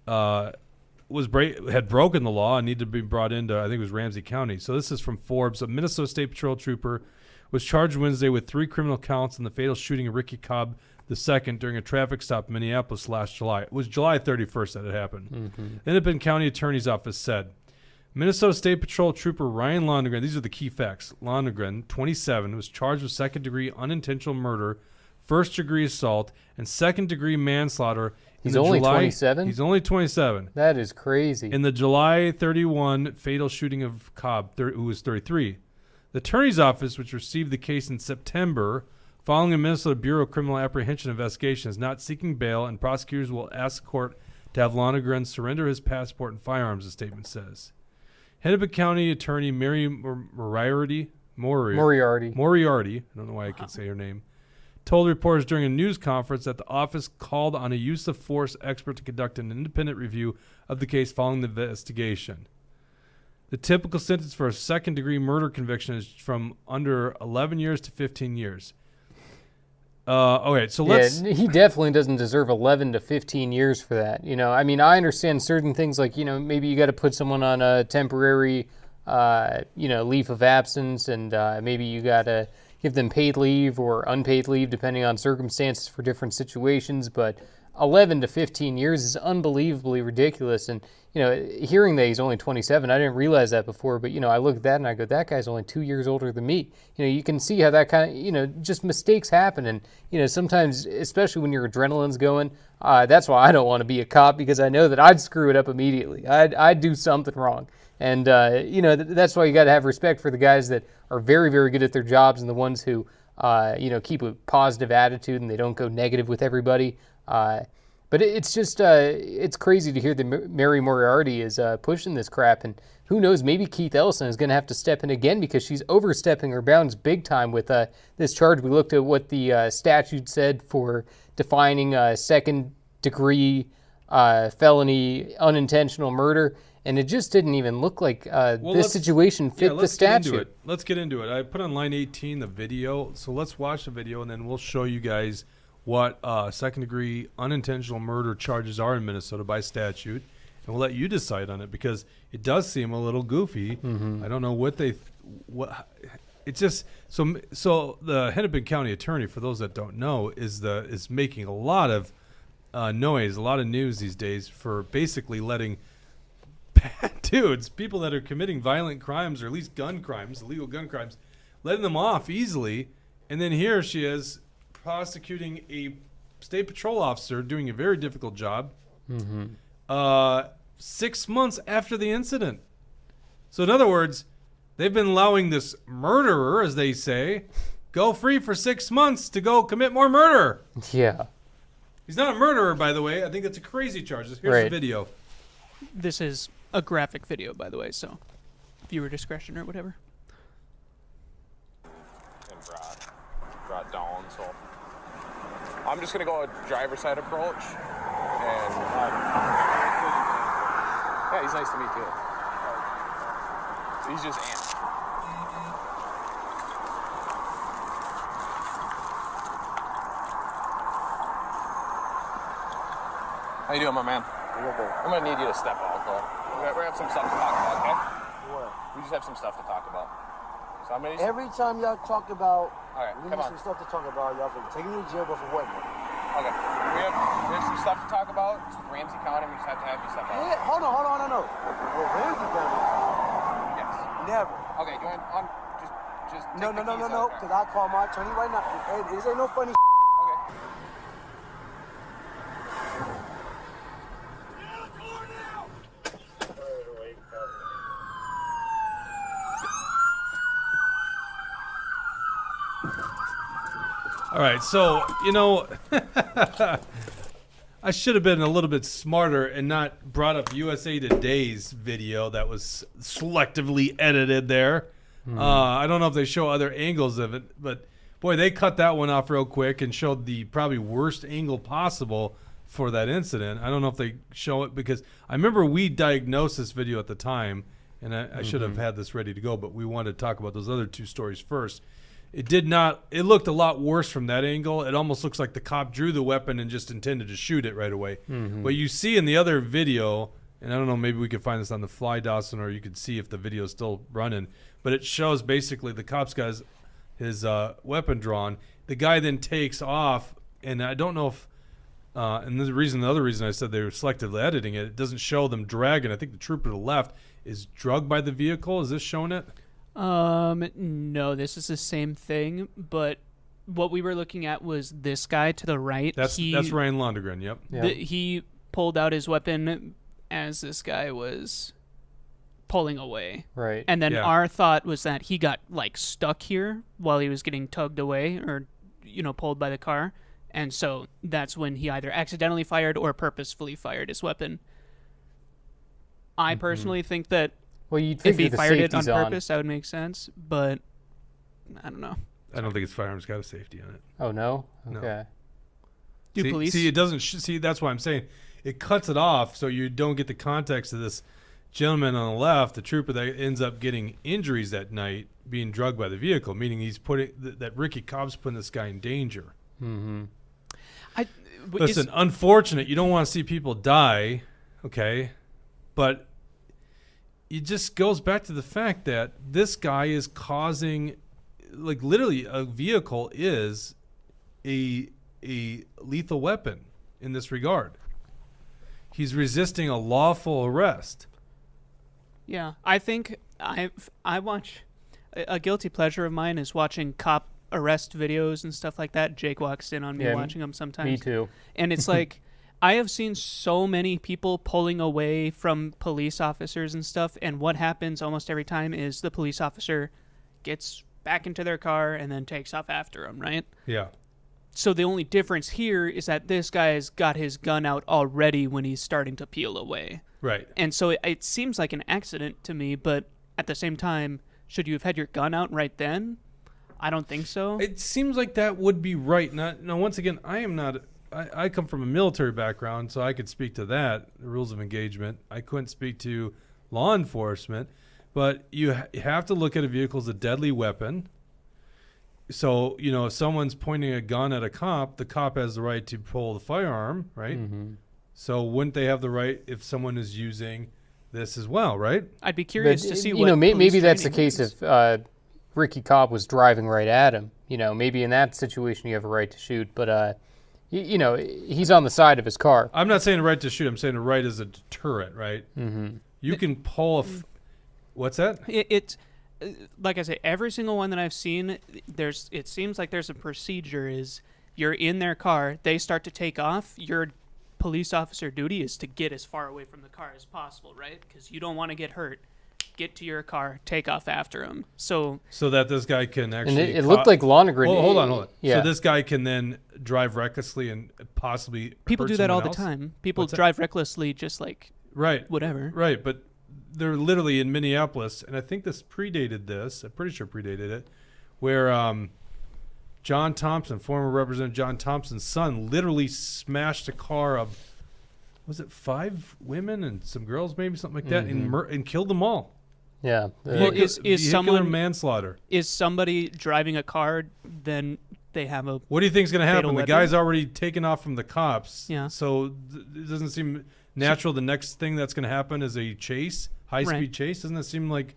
had broken the law and needed to be brought into, I think it was Ramsey County. So this is from Forbes. A Minnesota State Patrol trooper was charged Wednesday with 3 criminal counts in the fatal shooting of Ricky Cobb II during a traffic stop in Minneapolis last July. It was July 31st that it happened. The Hennepin County Attorney's Office said, Minnesota State Patrol trooper Ryan Londegren, these are the key facts, Londegren, 27, was charged with second-degree unintentional murder, first-degree assault, and second-degree manslaughter. He's only 27? He's only 27. That is crazy. In the July 31 fatal shooting of Cobb, who was 33. The attorney's office, which received the case in September, following a Minnesota Bureau of Criminal Apprehension investigation, is not seeking bail, and prosecutors will ask the court to have Londegren surrender his passport and firearms, the statement says. Hennepin County Attorney Mary Moriarty, I don't know why I can't say her name, told reporters during a news conference that the office called on a use of force expert to conduct an independent review of the case following the investigation. The typical sentence for a second-degree murder conviction is from under 11 years to 15 years. Okay, so let's... Yeah, he definitely doesn't deserve 11 to 15 years for that. I understand certain things like, maybe you got to put someone on a temporary, leave of absence, and maybe you got to give them paid leave or unpaid leave depending on circumstances for different situations. But 11 to 15 years is unbelievably ridiculous. And, hearing that he's only 27, I didn't realize that before. But, I look at that and I go, that guy's only 2 years older than me. You can see how that kind of, just mistakes happen. And, sometimes, especially when your adrenaline's going, that's why I don't want to be a cop, because I know that I'd screw it up immediately. I'd do something wrong. And, that's why you got to have respect for the guys that are very, very good at their jobs and the ones who, keep a positive attitude and they don't go negative with everybody. But it's just, it's crazy to hear that Mary Moriarty is pushing this crap. And who knows, maybe Keith Ellison is going to have to step in again, because she's overstepping her bounds big time with this charge. We looked at what the statute said for defining second-degree felony unintentional murder. And it just didn't even look like this situation fit the statute. Let's get into it. I put on line 18 the video. So let's watch the video, and then we'll show you guys what second-degree unintentional murder charges are in Minnesota by statute. And we'll let you decide on it, because it does seem a little goofy. I don't know what it's just so the Hennepin County attorney, for those that don't know, is making a lot of noise, a lot of news these days for basically letting bad dudes, people that are committing violent crimes or at least gun crimes, illegal gun crimes, letting them off easily. And then here she is prosecuting a state patrol officer doing a very difficult job 6 months after the incident. So in other words, they've been allowing this murderer, as they say, go free for 6 months to go commit more murder. Yeah. He's not a murderer, by the way. I think that's a crazy charge. Here's the video. This is a graphic video, by the way, so viewer discretion or whatever. And brought down, so I'm just gonna go a driver's side approach, and yeah, he's nice to meet you. He's just amped. How you doing, my man? I'm gonna need you to step out, though. We're gonna have some stuff to talk about, okay? What? We just have some stuff to talk about. So I'm gonna. Every time y'all talk about, All right, we come need on. some stuff to talk about. Y'all can take me to jail, but for what? Okay. There's some stuff to talk about. It's with Ramsey County. We just have to have you step out. Yeah, hold on, no. Well, Ramsey County? Yes. Never. Okay. Do you want just take No, the keys out, because I call my attorney right now. Hey, this ain't no funny. Okay. All right, so, I should have been a little bit smarter and not brought up USA Today's video that was selectively edited there. I don't know if they show other angles of it, but boy, they cut that one off real quick and showed the probably worst angle possible for that incident. I don't know if they show it because I remember we diagnosed this video at the time, and I should have had this ready to go, but we wanted to talk about those other two stories first. It did not. It looked a lot worse from that angle. It almost looks like the cop drew the weapon and just intended to shoot it right away. What you see in the other video, and I don't know, maybe we could find this on the fly, Dawson, or you could see if the video is still running, but it shows basically the cop's got his weapon drawn. The guy then takes off, and I don't know if, and the other reason I said they were selectively editing it, it doesn't show them dragging. I think the trooper to the left is drugged by the vehicle. Is this showing it? No, this is the same thing, but what we were looking at was this guy to the right. That's Ryan Londegren, yep. He pulled out his weapon as this guy was pulling away. Right. And then Yeah. our thought was that he got like stuck here while he was getting tugged away or pulled by the car. And so that's when he either accidentally fired or purposefully fired his weapon. I personally think that Well, you'd if figure he the fired it on safety's purpose, that would make sense, but I don't know. I don't think his firearm's got a safety on it. Oh, no? No. Okay. Do police? See, it doesn't. See, that's why I'm saying it cuts it off, so you don't get the context of this gentleman on the left, the trooper that ends up getting injuries that night, being drugged by the vehicle, meaning he's putting that Ricky Cobb's putting this guy in danger. Listen, unfortunate. You don't want to see people die, okay, but it just goes back to the fact that this guy is causing, like, literally a vehicle is a lethal weapon in this regard. He's resisting a lawful arrest. Yeah, I think I watch a guilty pleasure of mine is watching cop arrest videos and stuff like that. Jake walks in on me watching them sometimes. Me too. And it's like I have seen so many people pulling away from police officers and stuff, and what happens almost every time is the police officer gets back into their car and then takes off after them, right? Yeah. So the only difference here is that this guy's got his gun out already when he's starting to peel away. Right. And so it seems like an accident to me, but at the same time, should you have had your gun out right then? I don't think so. It seems like that would be right. Now, once again, I am not. I come from a military background, so I could speak to that, the rules of engagement. I couldn't speak to law enforcement, but you have to look at a vehicle as a deadly weapon. So, if someone's pointing a gun at a cop, the cop has the right to pull the firearm, right? Mm-hmm. So wouldn't they have the right if someone is using this as well, right? I'd be curious to see what maybe police that's the training case is. if Ricky Cobb was driving right at him. Maybe in that situation you have a right to shoot, but he's on the side of his car. I'm not saying a right to shoot. I'm saying a right as a deterrent, right? Mm-hmm. You can pull what's that? It's like I say, every single one that I've seen, it seems like there's a procedure. Is you're in their car, they start to take off. Your police officer duty is to get as far away from the car as possible, right? Because you don't want to get hurt. Get to your car, take off after him. So that this guy can actually. And it looked like Londegren. Hold on. Yeah. So this guy can then drive recklessly and possibly. People hurt do that all someone the else? time. People What's that? drive recklessly, just like Right. whatever. Right, but they're literally in Minneapolis, and I think this predated this. I'm pretty sure predated it, where John Thompson, former Representative John Thompson's son, literally smashed a car of, was it 5 women and some girls, maybe something like that, and killed them all. Yeah. Well, is Vehicular someone manslaughter? Is somebody driving a car then they have a. What do you think is going to happen? fatal The weapon? guy's already taken off from the cops. Yeah. So it doesn't seem natural. The next thing that's going to happen is a chase, high-speed Right. chase. Doesn't that seem like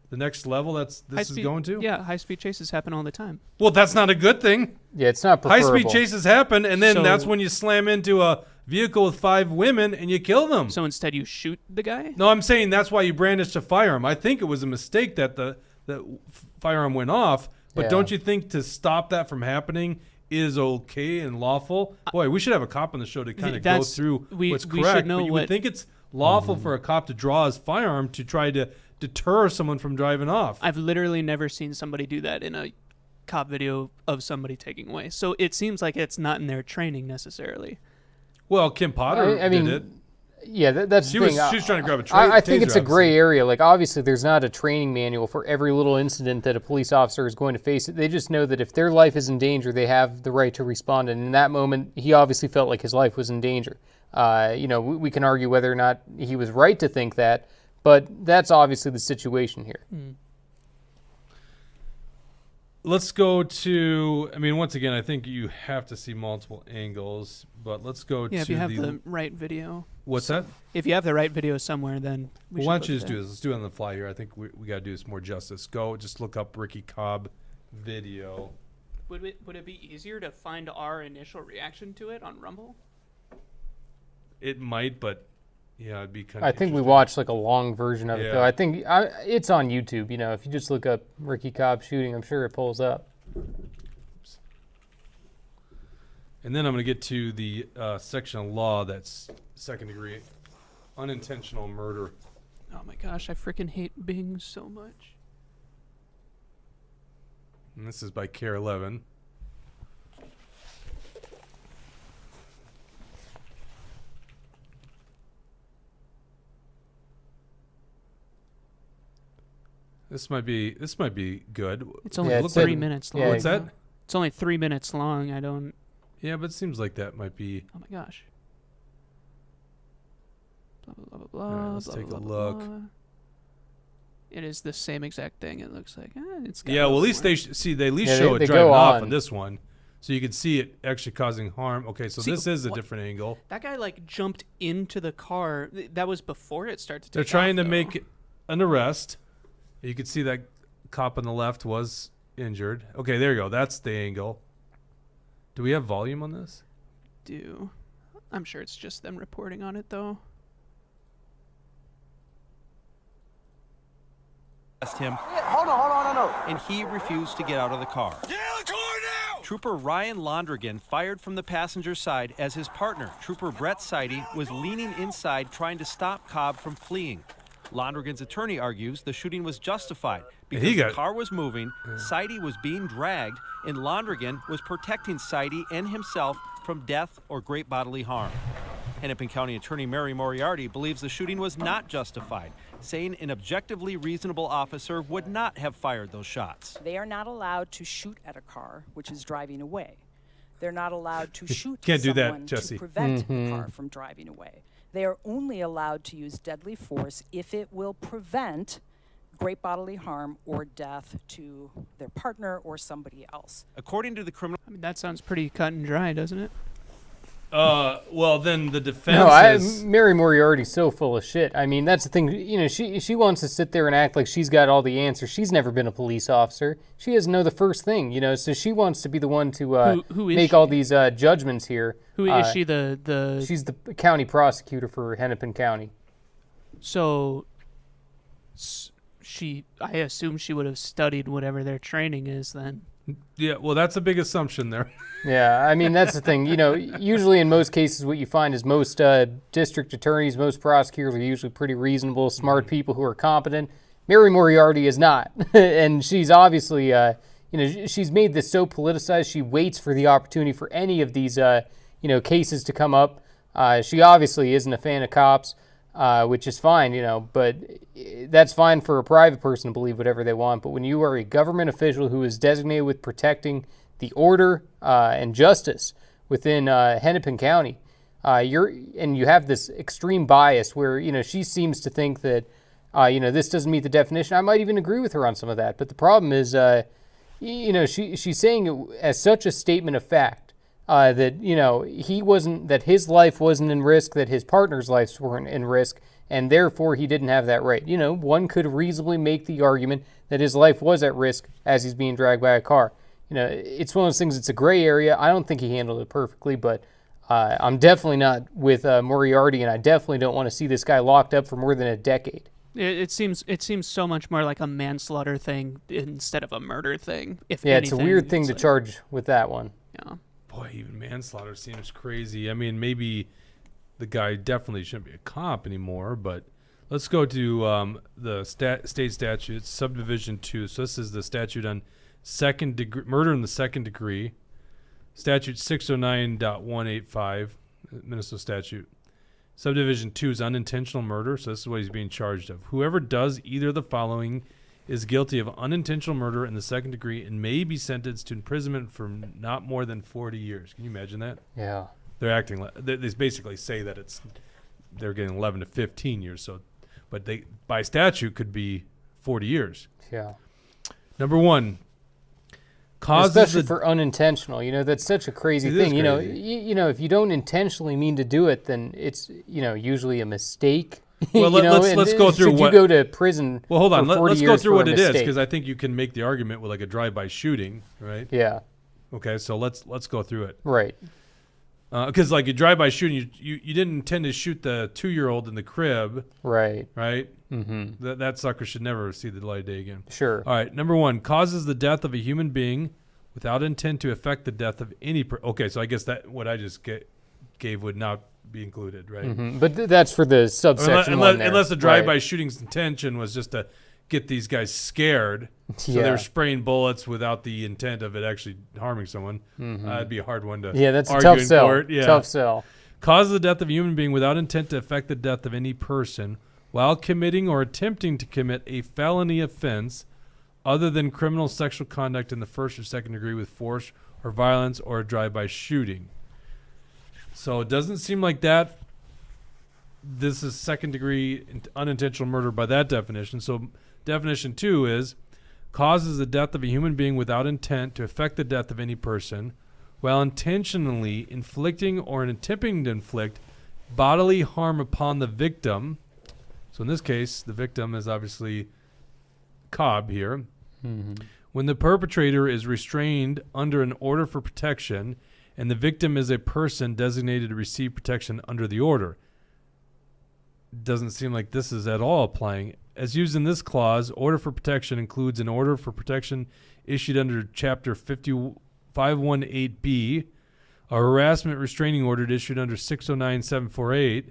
the next level this is High-speed- going to? Yeah, high-speed chases happen all the time. Well, that's not a good thing. Yeah, it's not preferable. High-speed chases happen, and then So- that's when you slam into a vehicle with 5 women and you kill them. So instead, you shoot the guy. No, I'm saying that's why you brandished a firearm. I think it was a mistake that the firearm went off. But Yeah. don't you think to stop that from happening is okay and lawful? Boy, we should have a cop on the show to kind of go That's- through we- what's we should correct. know But you would what- think it's lawful for a cop to draw his firearm to try to deter someone from driving off. I've literally never seen somebody do that in a cop video of somebody taking away. So it seems like it's not in their training necessarily. Well, Kim Potter I mean, did it. Yeah, that's She the was thing. she was trying to grab a I think taser, it's a gray obviously. area. Like, obviously, there's not a training manual for every little incident that a police officer is going to face. They just know that if their life is in danger, they have the right to respond. And in that moment, he obviously felt like his life was in danger. We can argue whether or not he was right to think that, but that's obviously the situation here. Let's go to. I mean, once again, I think you have to see multiple angles. But let's go Yeah, to if you have the right video. What's that? If you have the right video somewhere, then we Why should don't you look just at do that. this? Let's do it on the fly here. I think we got to do this more justice. Just look up Ricky Cobb video. Would it be easier to find our initial reaction to it on Rumble? It might, but yeah, it'd be kind I of. think we watched like a long version of it, though. Yeah. I think it's on YouTube. If you just look up Ricky Cobb shooting, I'm sure it pulls up. And then I'm going to get to the section of law that's second degree unintentional murder. Oh my gosh, I freaking hate Bing so much. And this is by Care 11. This might be good. It's only Yeah, it's 3 in- minutes yeah, long. What's that? It's only 3 minutes long. I don't. Yeah, but it seems like that might be. Oh my gosh. Blah blah blah blah All right, blah. let's blah, take blah, a blah, look. blah. It is the same exact thing. It looks like. It's got Yeah, well, at least somewhere. they at least Yeah, show they it driving go off on. on this one, so you can see it actually causing harm. Okay, so See, this is a what- different angle. That guy like jumped into the car. That was before it started to. They're take trying off, to though. make an arrest. You can see that cop on the left was injured. Okay, there you go. That's the angle. Do we have volume on this? Do. I'm sure it's just them reporting on it though. Asked him, Hold on, no. and he refused to get out of the car. Get out of the car now! Trooper Ryan Londegren fired from the passenger side as his partner, Trooper Brett Seide, was leaning inside trying to stop Cobb from fleeing. Londegren's attorney argues the shooting was justified because the car was moving, Seide was being dragged, and Londegren was protecting Seide and himself from death or great bodily harm. Hennepin County Attorney Mary Moriarty believes the shooting was not justified, saying an objectively reasonable officer would not have fired those shots. They are not allowed to shoot at a car which is driving away. They're not allowed to shoot Can't do that, someone Jesse. to prevent the car from driving away. They are only allowed to use deadly force if it will prevent great bodily harm or death to their partner or somebody else. According to the criminal I mean, that sounds pretty cut and dry, doesn't it? Well, then the defense No, is. Mary Moriarty's so full of shit. I mean, that's the thing. She wants to sit there and act like she's got all the answers. She's never been a police officer. She doesn't know the first thing, so she wants to be the one to Who is make she? all these judgments here. Who is she? The She's the county prosecutor for Hennepin County. so she. I assume she would have studied whatever their training is then. Yeah, well, that's a big assumption there. Yeah, I mean, that's the thing. Usually in most cases what you find is most district attorneys, most prosecutors are usually pretty reasonable, smart people who are competent. Mary Moriarty is not. And she's obviously, she's made this so politicized. She waits for the opportunity for any of these, cases to come up. She obviously isn't a fan of cops, which is fine, but that's fine for a private person to believe whatever they want. But when you are a government official who is designated with protecting the order and justice within Hennepin County, you have this extreme bias where she seems to think that this doesn't meet the definition. I might even agree with her on some of that, but the problem is she's saying it as such a statement of fact that that his life wasn't in risk, that his partner's lives weren't in risk, and therefore he didn't have that right. One could reasonably make the argument that his life was at risk as he's being dragged by a car. It's one of those things. It's a gray area. I don't think he handled it perfectly, but I'm definitely not with Moriarty, and I definitely don't want to see this guy locked up for more than a decade. It seems so much more like a manslaughter thing instead of a murder thing. If yeah, anything, it's a weird thing to charge with that one. Yeah. Boy, even manslaughter seems crazy. I mean, maybe the guy definitely shouldn't be a cop anymore, but let's go to the state statute, subdivision 2. So this is the statute on murder in the second degree. Statute 609.185, Minnesota statute. Subdivision 2 is unintentional murder, so this is what he's being charged of. Whoever does either of the following is guilty of unintentional murder in the second degree and may be sentenced to imprisonment for not more than 40 years. Can you imagine that? Yeah. They're acting they basically say that they're getting 11 to 15 years, so but they by statute could be 40 years. Yeah. Number 1, especially for unintentional, that's such a crazy thing. Crazy. If you don't intentionally mean to do it, then it's usually a mistake. Well, let's go through what you go to prison. Well, hold on. Let's go through what it is, because I think you can make the argument with like a drive-by shooting, right? Yeah. Okay, so let's go through it. Right. Because like a drive-by shooting, you didn't intend to shoot the 2-year-old in the crib. Right. Right. Mm-hmm. That sucker should never see the light of day again. Sure. All right. Number 1, causes the death of a human being without intent to affect the death of any okay, so I guess that what I just gave would not be included, right? Mm-hmm. But that's for the subsection unless the drive-by shooting's intention was just to get these guys scared, so they're spraying bullets without the intent of it actually harming someone. That'd be a hard one to that's argue a tough in sell. court. Yeah. Tough sell. Causes the death of a human being without intent to affect the death of any person while committing or attempting to commit a felony offense other than criminal sexual conduct in the first or second degree with force or violence or a drive-by shooting. So it doesn't seem like that. This is second degree unintentional murder by that definition. So definition 2 is causes the death of a human being without intent to affect the death of any person while intentionally inflicting or attempting to inflict bodily harm upon the victim. So in this case, the victim is obviously Cobb here. Mm-hmm. When the perpetrator is restrained under an order for protection and the victim is a person designated to receive protection under the order. Doesn't seem like this is at all applying. As used in this clause, order for protection includes an order for protection issued under Chapter 518B, a harassment restraining order issued under 609-748,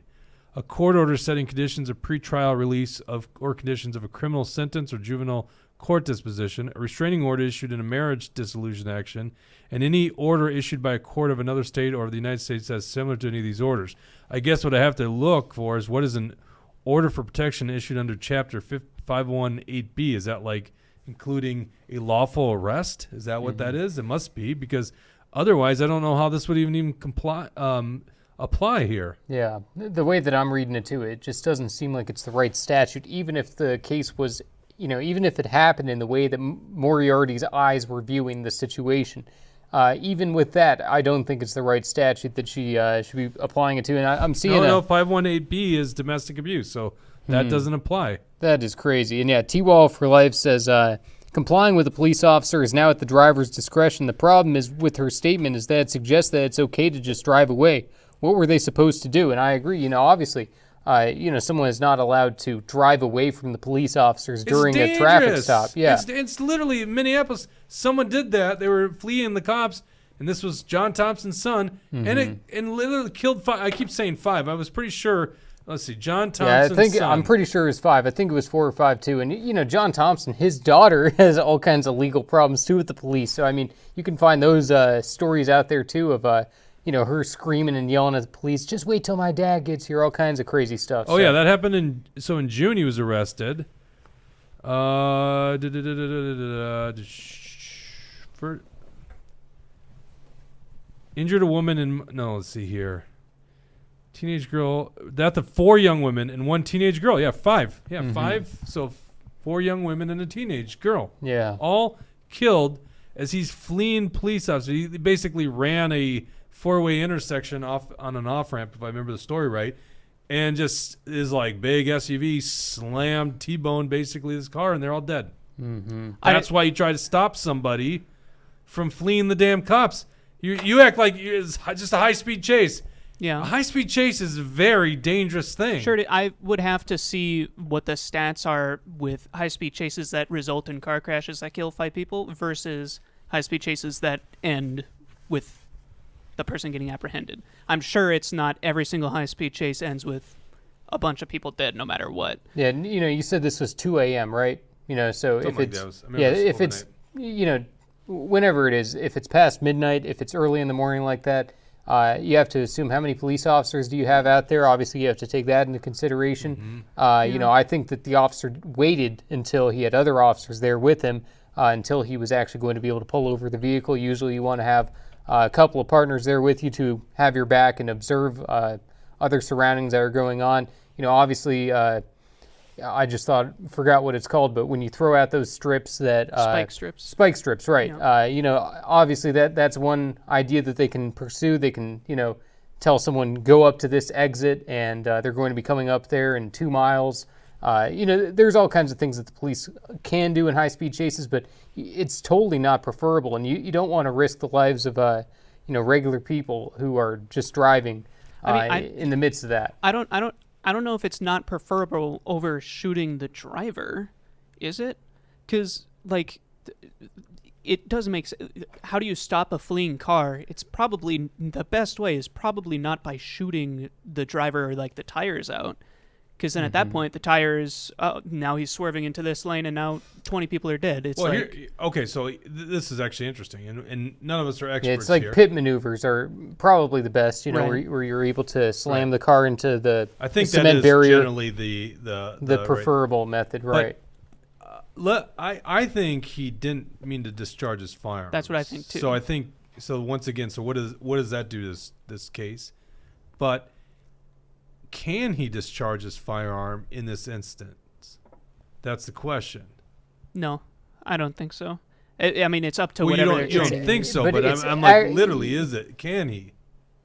a court order setting conditions of pretrial release or conditions of a criminal sentence or juvenile court disposition, a restraining order issued in a marriage dissolution action, and any order issued by a court of another state or of the United States that's similar to any of these orders. I guess what I have to look for is what is an order for protection issued under Chapter 518B. Is that like including a lawful arrest? Is that what that is? It must be, because otherwise I don't know how this would even apply here. Yeah, the way that I'm reading it too, it just doesn't seem like it's the right statute, even if the case was, even if it happened in the way that Moriarty's eyes were viewing the situation. Even with that, I don't think it's the right statute that she should be applying it to. And I'm seeing No, 518B is domestic abuse, so that doesn't apply. That is crazy. And yeah, T-Wall for Life says, complying with a police officer is now at the driver's discretion. The problem is with her statement is that it suggests that it's okay to just drive away. What were they supposed to do? And I agree, obviously, someone is not allowed to drive away from the police officers during a traffic stop. Yeah, it's literally in Minneapolis. Someone did that. They were fleeing the cops, and this was John Thompson's son, and it literally killed 5. I keep saying 5. I was pretty sure. Let's see, John Thompson's son. I'm pretty sure it was 5. I think it was 4 or 5 too. And John Thompson, his daughter has all kinds of legal problems too with the police. So I mean, you can find those stories out there too of her screaming and yelling at the police, just wait till my dad gets here, all kinds of crazy stuff. Oh, yeah, that happened in June he was arrested. Injured a woman let's see here. Teenage girl, death of 4 young women and 1 teenage girl. Yeah, 5. Yeah, 5. So 4 young women and a teenage girl. Yeah. All killed as he's fleeing police officers. He basically ran a four-way intersection off on an off-ramp, if I remember the story right, and just is like big SUV slammed, T-boned basically this car, and they're all dead. Mm-hmm. That's why you try to stop somebody from fleeing the damn cops. You act like it's just a high-speed chase. Yeah. A high-speed chase is a very dangerous thing. Sure, I would have to see what the stats are with high-speed chases that result in car crashes that kill 5 people versus high-speed chases that end with the person getting apprehended. I'm sure it's not every single high-speed chase ends with a bunch of people dead no matter what. Yeah, you said this was 2 a.m., right? So Something if like it's that. If it's whenever it is, if it's past midnight, if it's early in the morning like that, you have to assume how many police officers do you have out there. Obviously, you have to take that into consideration. I think that the officer waited until he had other officers there with him until he was actually going to be able to pull over the vehicle. Usually, you want to have a couple of partners there with you to have your back and observe other surroundings that are going on. Obviously, I just forgot what it's called, but when you throw out those strips that spike strips, right? Yeah. Obviously that's one idea that they can pursue. They can, tell someone go up to this exit, and they're going to be coming up there in 2 miles. There's all kinds of things that the police can do in high-speed chases, but it's totally not preferable, and you don't want to risk the lives of regular people who are just driving in the midst of that. I don't know if it's not preferable over shooting the driver, is it? Because, it doesn't make sense. How do you stop a fleeing car? It's probably, the best way is probably not by shooting the driver or, the tires out. Because then at that point, the tires, now he's swerving into this lane, and now 20 people are dead. It's so this is actually interesting, and none of us are experts. Yeah, it's like here. pit maneuvers are probably the best, right. where you're able to slam the car into the I think cement that is barrier. generally the preferable method, right? I think he didn't mean to discharge his firearm. That's what I think too. So once again, what does that do to this case? But can he discharge his firearm in this instance? That's the question. No, I don't think so. I mean, it's up to whatever you don't think so, but I'm literally, is it? Can he?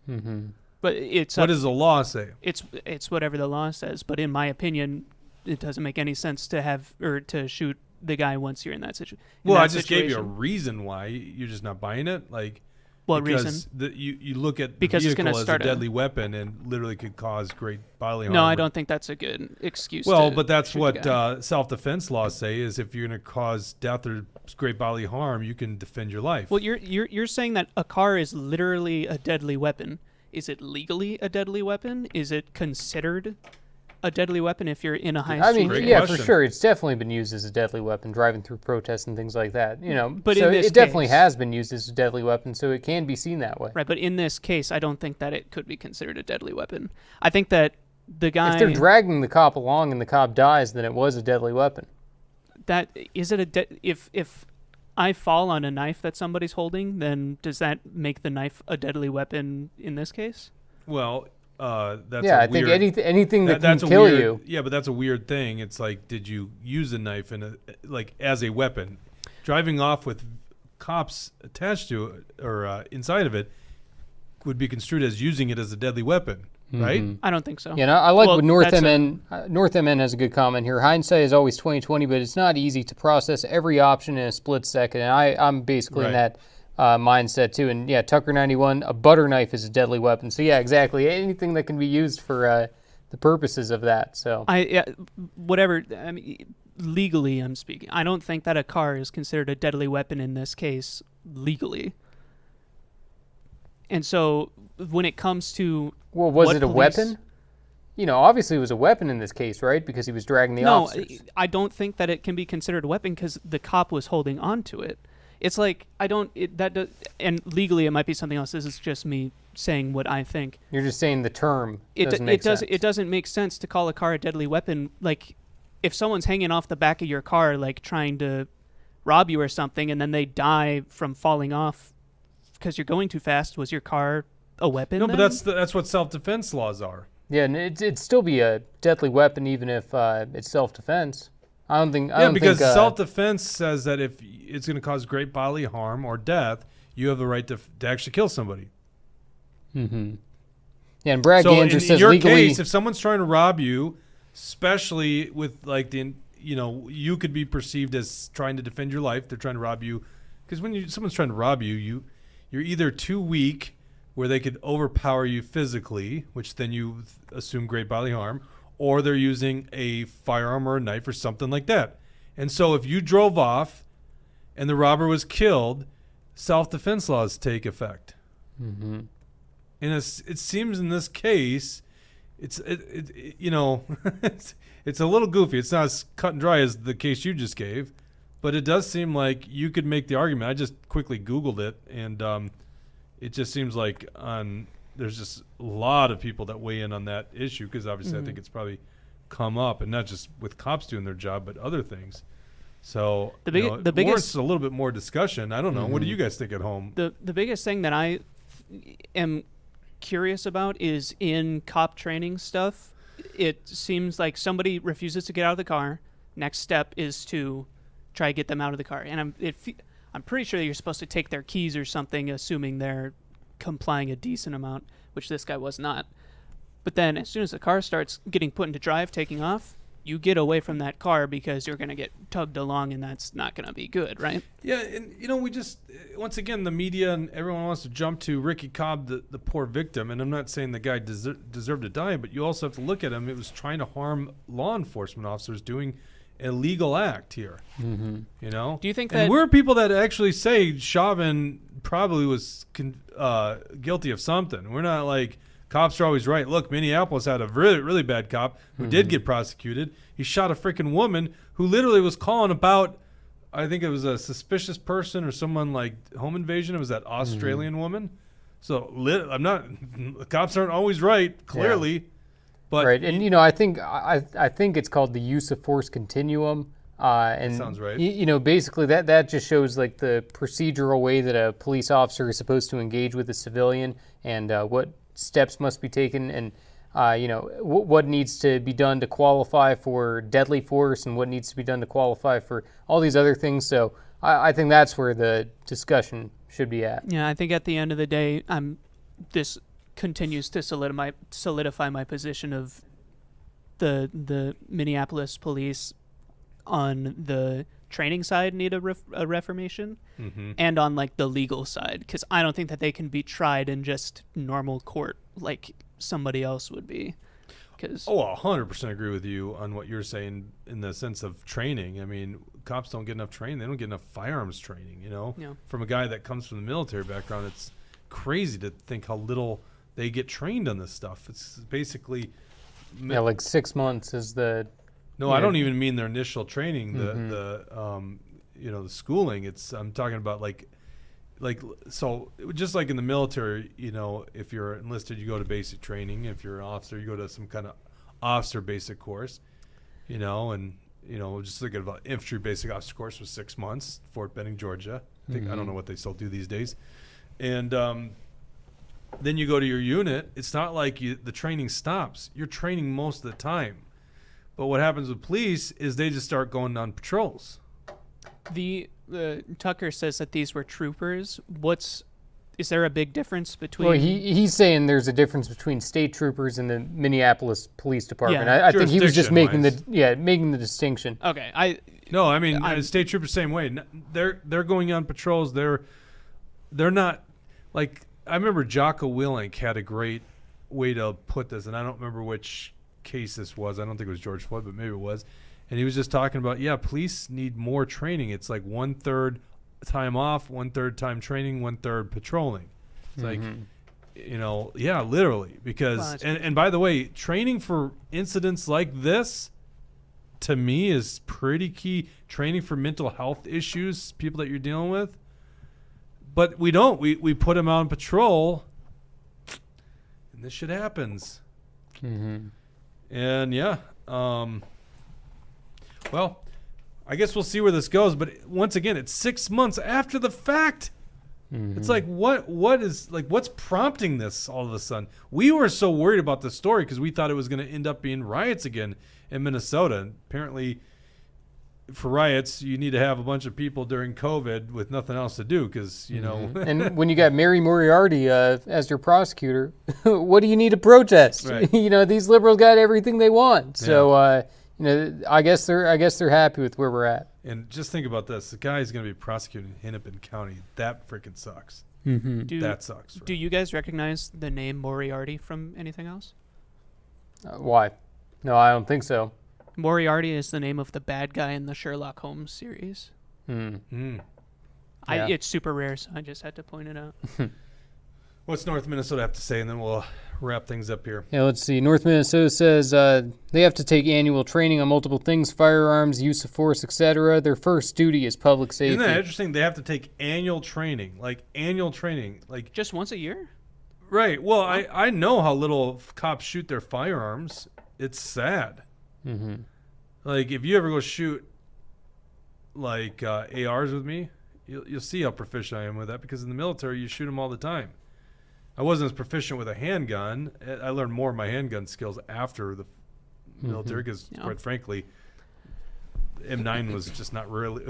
Mm-hmm. But it's what does the law say? It's whatever the law says. But in my opinion, it doesn't make any sense to shoot the guy once you're in that situation. Well, I just gave you a reason why you're just not buying it. What because reason? You look at the because vehicle it's as a deadly weapon and literally could cause great bodily harm. No, I don't think that's a good excuse. But that's what self-defense laws say: is if you're going to cause death or great bodily harm, you can defend your life. Well, you're saying that a car is literally a deadly weapon. Is it legally a deadly weapon? Is it considered a deadly weapon if you're in a high I mean, street? yeah, for sure. It's definitely been used as a deadly weapon, driving through protests and things like that. But so in this it definitely case, has been used as a deadly weapon, so it can be seen that way. Right, but in this case, I don't think that it could be considered a deadly weapon. I think that the guy... If they're dragging the cop along and the cop dies, then it was a deadly weapon. That is it if I fall on a knife that somebody's holding, then does that make the knife a deadly weapon in this case? Well, that's I think anything that can kill you. Yeah, but that's a weird thing. It's like, did you use a knife as a weapon? Driving off with cops attached to it or inside of it would be construed as using it as a deadly weapon, right? I don't think so. I like what North MN has a good comment here. Hindsight is always 20/20, but it's not easy to process every option in a split second. And I'm basically in that mindset too. And yeah, Tucker 91, a butter knife is a deadly weapon. So yeah, exactly. Anything that can be used for the purposes of that. So whatever. I mean, legally, I'm speaking. I don't think that a car is considered a deadly weapon in this case legally. And so when it comes to was it a weapon? Obviously it was a weapon in this case, right? Because he was dragging the officers. No, I don't think that it can be considered a weapon because the cop was holding on to it. It's like and legally it might be something else. This is just me saying what I think. You're just saying the term doesn't make sense. It doesn't make sense to call a car a deadly weapon. Like if someone's hanging off the back of your car, like trying to rob you or something, and then they die from falling off because you're going too fast, was your car a weapon? No, then? but that's what self-defense laws are. Yeah, and it'd still be a deadly weapon even if it's self-defense. I don't think. Because self-defense says that if it's going to cause great bodily harm or death, you have the right to actually kill somebody. Mm-hmm. Yeah, and Brad So Ganser in says your legally. case, if someone's trying to rob you, especially with like you could be perceived as trying to defend your life. They're trying to rob you because when someone's trying to rob you, you're either too weak where they could overpower you physically, which then you assume great bodily harm, or they're using a firearm or a knife or something like that. And so if you drove off and the robber was killed, self-defense laws take effect. Mm-hmm. And it seems in this case, it's it's a little goofy. It's not as cut and dry as the case you just gave, but it does seem like you could make the argument. I just quickly Googled it, and it just seems like there's just a lot of people that weigh in on that issue because obviously I think it's probably come up, and not just with cops doing their job, but other things. So the biggest warrants a little bit more discussion. I don't know. What do you guys think at home? The biggest thing that I am curious about is in cop training stuff. It seems like somebody refuses to get out of the car. Next step is to try to get them out of the car, and I'm pretty sure you're supposed to take their keys or something, assuming they're complying a decent amount, which this guy was not. But then as soon as the car starts getting put into drive, taking off, you get away from that car because you're going to get tugged along, and that's not going to be good, right? Yeah, and we just, once again, the media and everyone wants to jump to Ricky Cobb, the poor victim, and I'm not saying the guy deserved to die, but you also have to look at him. It was trying to harm law enforcement officers doing a legal act here. Mm-hmm. Do you think and that we're people that actually say Chauvin probably was guilty of something? We're not like cops are always right. Look, Minneapolis had a really, really bad cop who did get prosecuted. He shot a freaking woman who literally was calling about, I think it was a suspicious person or someone like home invasion. It was that Australian woman. So the cops aren't always right, clearly. Yeah. But right, and I think it's called the use of force continuum. And sounds right. Basically that just shows like the procedural way that a police officer is supposed to engage with a civilian, and what steps must be taken, and what needs to be done to qualify for deadly force, and what needs to be done to qualify for all these other things. So I think that's where the discussion should be at. Yeah, I think at the end of the day, this continues to solidify my position of the Minneapolis police on the training side need a reformation, and on like the legal side, because I don't think that they can be tried in just normal court like somebody else would be. Cause 100% agree with you on what you're saying in the sense of training. I mean, cops don't get enough training. They don't get enough firearms training. Yeah. From a guy that comes from the military background, it's crazy to think how little they get trained on this stuff. It's basically like 6 months is the. No, I don't even mean their initial training. The schooling. I'm talking about like so just like in the military. If you're enlisted, you go to basic training. If you're an officer, you go to some kind of officer basic course. Just thinking about infantry basic officer course was 6 months, Fort Benning, Georgia. I don't know what they still do these days, and then you go to your unit. It's not like the training stops. You're training most of the time. But what happens with police is they just start going on patrols. The Tucker says that these were troopers. Is there a big difference between? Well, he's saying there's a difference between state troopers and the Minneapolis Police Department. Yeah. I think he was just making the distinction. Okay, state troopers same way. They're going on patrols. They're not like, I remember Jocko Willink had a great way to put this, and I don't remember which case this was. I don't think it was George Floyd, but maybe it was. And he was just talking about, police need more training. It's like 1/3 time off, 1/3 time training, 1/3 patrolling. It's like, literally. Because, and by the way, training for incidents like this, to me, is pretty key. Training for mental health issues, people that you're dealing with. But we don't. We put them out on patrol, and this shit happens. And well, I guess we'll see where this goes. But once again, it's 6 months after the fact. It's like what's prompting this all of a sudden? We were so worried about the story because we thought it was going to end up being riots again in Minnesota. And apparently, for riots, you need to have a bunch of people during COVID with nothing else to do because, you know. And when you got Mary Moriarty as your prosecutor, what do you need to protest? Right. You know, these liberals got everything they want. So, you know, I guess they're happy with where we're at. And just think about this. The guy's going to be prosecuting Hennepin County. That freaking sucks. That sucks. Right? Do you guys recognize the name Moriarty from anything else? Why? No, I don't think so. Moriarty is the name of the bad guy in the Sherlock Holmes series. Hmm. Yeah. It's super rare, so I just had to point it out. What's North Minnesota have to say? And then we'll wrap things up here. Yeah, let's see. North Minnesota says they have to take annual training on multiple things, firearms, use of force, etc. Their first duty is public safety. Isn't that interesting? They have to take annual training. Like, Just once a year? right. Well, I know how little cops shoot their firearms. It's sad. Like, if you ever go shoot, like, ARs with me, you'll see how proficient I am with that, because in the military, you shoot them all the time. I wasn't as proficient with a handgun. I learned more of my handgun skills after the military because, quite frankly, M9 was just not really.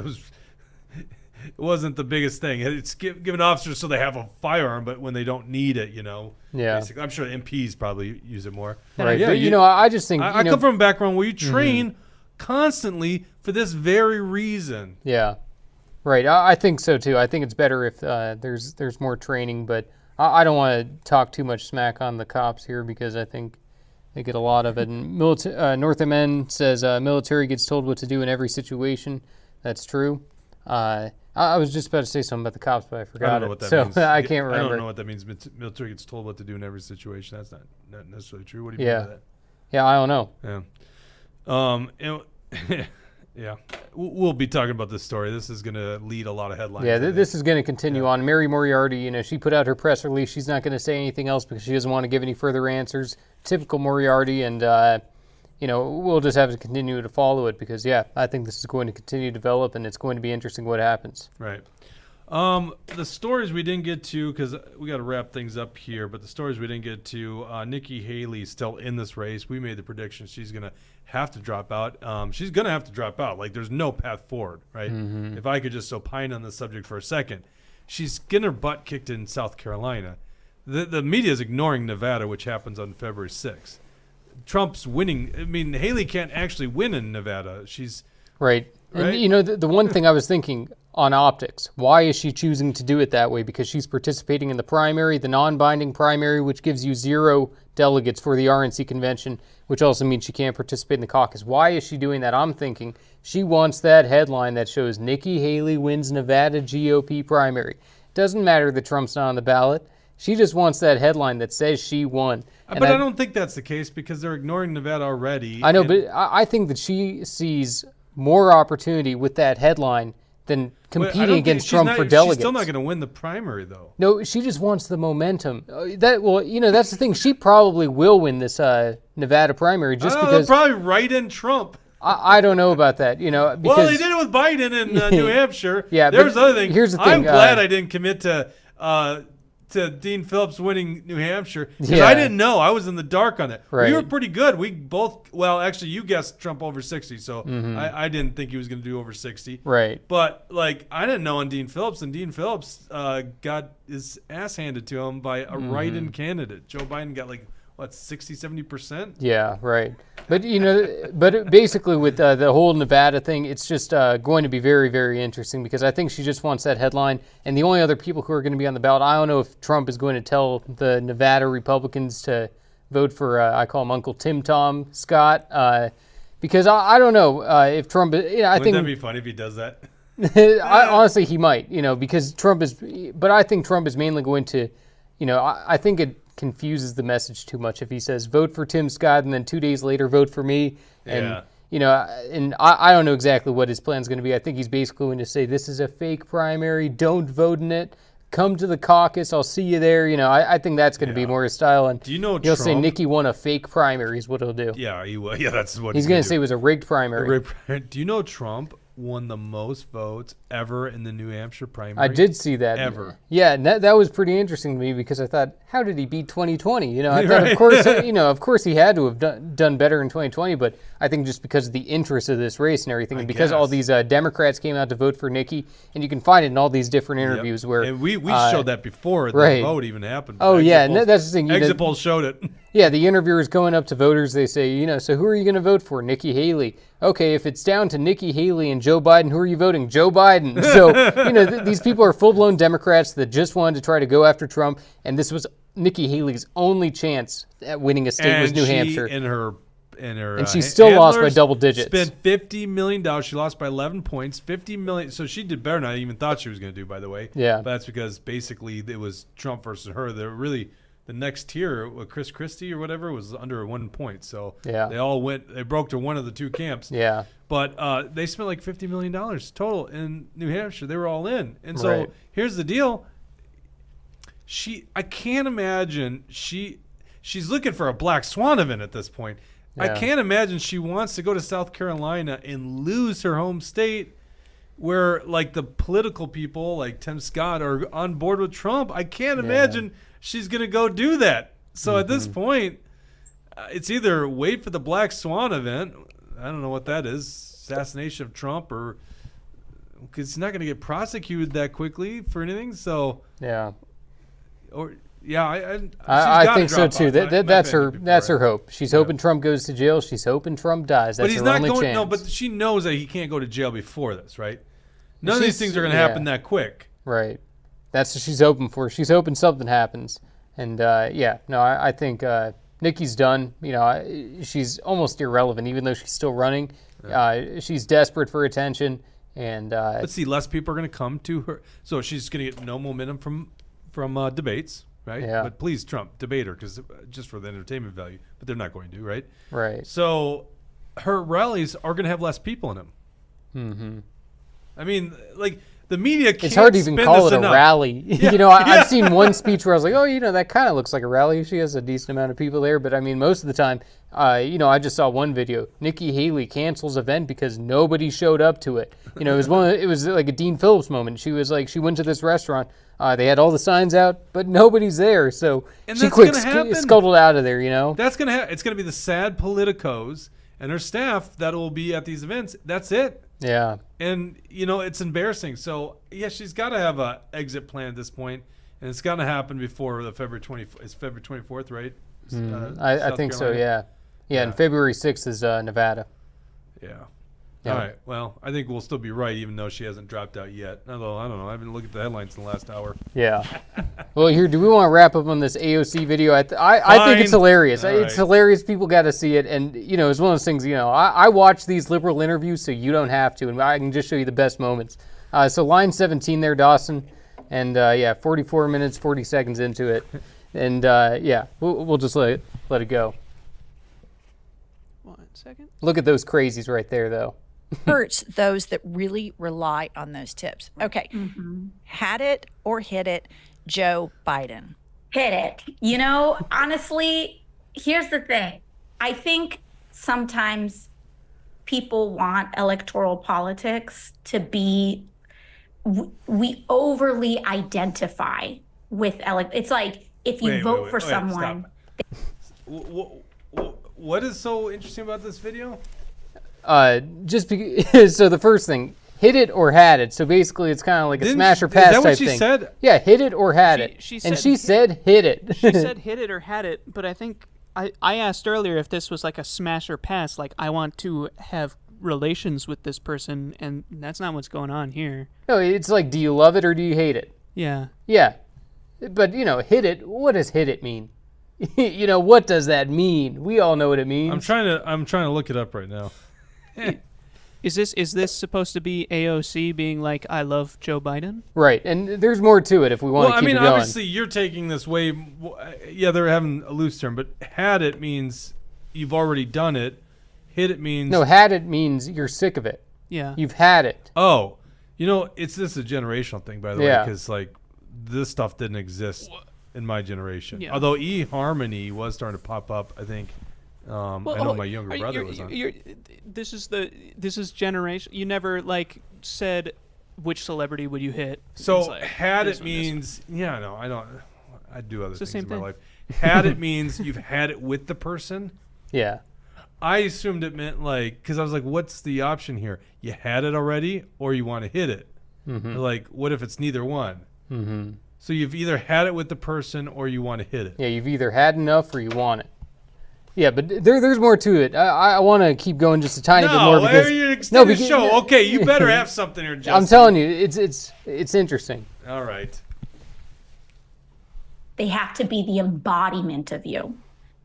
It wasn't the biggest thing. It's given officers so they have a firearm, but when they don't need it, you know. Yeah. Basically, I'm sure MPs probably use it more. Right. Yeah, But, you know, I just think I come from a background where you train constantly for this very reason. Yeah. Right. I think so too. I think it's better if there's more training, but I don't want to talk too much smack on the cops here because I think they get a lot of it. And North MN says military gets told what to do in every situation. That's true. I was just about to say something about the cops, but I forgot I don't know what that means. I can't remember. I don't know what that means. Military gets told what to do in every situation. That's not necessarily true. What do you mean by that? Yeah, I don't know. Yeah. Yeah. We'll be talking about this story. This is going to lead a lot of headlines. Yeah, this is going to continue on. Mary Moriarty, you know, she put out her press release. She's not going to say anything else because she doesn't want to give any further answers. Typical Moriarty, and, you know, we'll just have to continue to follow it because, yeah, I think this is going to continue to develop, and it's going to be interesting what happens. Right. The stories we didn't get to, because we got to wrap things up here, but the stories we didn't get to, Nikki Haley's still in this race. We made the prediction she's going to have to drop out. She's going to have to drop out. Like, there's no path forward, right? If I could just opine on the subject for a second. She's getting her butt kicked in South Carolina. The media is ignoring Nevada, which happens on February 6th. Trump's winning. I mean, Haley can't actually win in Nevada. She's... Right. And, you know, the one thing I was thinking on optics, why is she choosing to do it that way? Because she's participating in the primary, the non-binding primary, which gives you 0 delegates for the RNC convention, which also means she can't participate in the caucus. Why is she doing that? I'm thinking she wants that headline that shows Nikki Haley wins Nevada GOP primary. Doesn't matter that Trump's not on the ballot. She just wants that headline that says she won. But I don't think that's the case because they're ignoring Nevada already. I know, but I think that she sees more opportunity with that headline than competing against Trump for delegates. She's still not going to win the primary, though. No, she just wants the momentum. Well, you know, that's the thing. She probably will win this Nevada primary just because. They'll probably write in Trump. I don't know about that. You know, because, well, they did it with Biden in New Hampshire. Yeah, there's the other thing. Here's the thing. I'm glad I didn't commit to Dean Phillips winning New Hampshire because Yeah. I didn't know. I was in the dark on that. Right. We were pretty good. We both, well, actually, you guessed Trump over 60, so I didn't think he was going to do over 60. Right. But, like, I didn't know on Dean Phillips, and Dean Phillips got his ass handed to him by a write-in candidate. Joe Biden got, like, what, 60, 70%? Yeah, right. But, you know, basically with the whole Nevada thing, it's just going to be very, very interesting because I think she just wants that headline. And the only other people who are going to be on the ballot, I don't know if Trump is going to tell the Nevada Republicans to vote for, I call him Uncle Tim Tom Scott, because I don't know if Trump, you know, I Wouldn't think. that be funny if he does that? Honestly, he might, you know, because Trump is, but I think Trump is mainly going to, you know, I think it confuses the message too much if he says vote for Tim Scott and then 2 days later vote for me. And, Yeah. you know, and I don't know exactly what his plan is going to be. I think he's basically going to say this is a fake primary. Don't vote in it. Come to the caucus. I'll see you there. You know, I think that's going to be more his style. And Do you know he'll say Trump- Nikki won a fake primary is what he'll do. Yeah, he will. Yeah, that's what He's going to say it was a rigged primary. Do you know Trump won the most votes ever in the New Hampshire primary. I did see that. Ever. Yeah, and that was pretty interesting to me because I thought, how did he beat 2020? You know, I thought, Right. of course, of course he had to have done better in 2020, but I think just because of the interest of this race and everything, and because all these Democrats came out to vote for Nikki, and you can find it in all these different interviews where... And we showed that before right. the vote even happened. Oh, Exit yeah, polls- and that's the thing. Exit polls showed it. Yeah, the interviewers going up to voters, they say, you know, so who are you going to vote for? Nikki Haley. Okay, if it's down to Nikki Haley and Joe Biden, who are you voting? Joe Biden. So, you know, these people are full-blown Democrats that just wanted to try to go after Trump, and this was Nikki Haley's only chance at winning a state was New Hampshire. And she still lost by handlers double digits. Spent $50 million. She lost by 11 points. $50 million. So she did better than I even thought she was going to do, by the way. Yeah. But that's because basically it was Trump versus her. They're really... The next tier, Chris Christie or whatever, was under 1 point. So yeah. they broke to one of the two camps. Yeah. But they spent like $50 million total in New Hampshire. They were all in. And so here's the deal. I can't imagine she's looking for a black swan event at this point. Yeah. I can't imagine she wants to go to South Carolina and lose her home state where like the political people like Tim Scott are on board with Trump. I can't imagine she's going to go do that. So at this point, it's either wait for the black swan event. I don't know what that is. Assassination of Trump, or because he's not going to get prosecuted that quickly for anything. So yeah. Or yeah, I think so too. That's her hope. She's hoping Trump goes to jail. She's hoping Trump dies. That's but he's her not only going. chance. No, but she knows that he can't go to jail before this, right? None of these things are going to happen that quick. Right. That's what she's hoping for. She's hoping something happens. And I think Nikki's done. You know, she's almost irrelevant, even though she's still running. She's desperate for attention, and let's see, less people are going to come to her, so she's going to get no momentum from debates, right? Yeah. But please, Trump, debate her, because just for the entertainment value. But they're not going to, right? Right. So her rallies are going to have less people in them. Mm-hmm. I mean, like. The media can't It's hard to even call it a rally. Yeah, you know, I've seen one speech where I was like, oh, you know, that kind of looks like a rally. She has a decent amount of people there. But, I mean, most of the time, you know, I just saw one video. Nikki Haley cancels event because nobody showed up to it. You know, it was like a Dean Phillips moment. She was like, she went to this restaurant. They had all the signs out, but nobody's there. So she quick scuttled out of there, you know. That's going to happen. It's going to be the sad politicos and her staff that will be at these events. That's it. Yeah. And, you know, it's embarrassing. So, yeah, she's got to have an exit plan at this point, and it's got to happen before the February 24th, right? I think so, yeah. Yeah, and February 6th is Nevada. Yeah. All right. Well, I think we'll still be right, even though she hasn't dropped out yet. Although, I don't know. I haven't looked at the headlines in the last hour. Yeah. Well, here, do we want to wrap up on this AOC video? I think it's hilarious. It's hilarious. People got to see it. And, you know, it's one of those things, you know, I watch these liberal interviews so you don't have to. And I can just show you the best moments. So line 17 there, Dawson. And, 44 minutes, 40 seconds into it. And, we'll just let it go. 1 second. Look at those crazies right there, though. Hurts those that really rely on those tips. Okay. Had it or hit it, Joe Biden. Hit it. You know, honestly, here's the thing. I think sometimes people want electoral politics to be, we overly identify with, it's like if you vote for someone. What is so interesting about this video? So the first thing, hit it or had it. So basically, it's kind of like a smash or pass type thing. Is that what she said? Yeah, hit it or had it. She said hit it. She said hit it or had it, but I think I asked earlier if this was like a smash or pass, like I want to have relations with this person, and that's not what's going on here. No, it's like, do you love it or do you hate it? Yeah. Yeah. But, you know, hit it, what does hit it mean? You know, what does that mean? We all know what it means. I'm trying to look it up right now. Is this supposed to be AOC being like, I love Joe Biden? Right, and there's more to it if we want to keep it going. Obviously you're taking this way, they're having a loose term, but had it means you've already done it. Hit it means... No, had it means you're sick of it. Yeah. You've had it. Oh, you know, this is a generational thing, by the way, because, like, this stuff didn't exist in my generation. Yeah. Although eHarmony was starting to pop up, I think, I know my younger brother was on. This is generation. You never said which celebrity would you hit. So It's had this it one, means no, I don't. I do other the things same in my thing. life. Had it means you've had it with the person. Yeah. I assumed it meant because I was like, what's the option here? You had it already, or you want to hit it? Like, what if it's neither one? Mm-hmm. So you've either had it with the person or you want to hit it. Yeah, you've either had enough or you want it. Yeah, but there's more to it. I want to keep going just a tiny bit more because you're extending the show. Okay, you better have something here, Justin. I'm telling you, it's interesting. All right. They have to be the embodiment of you.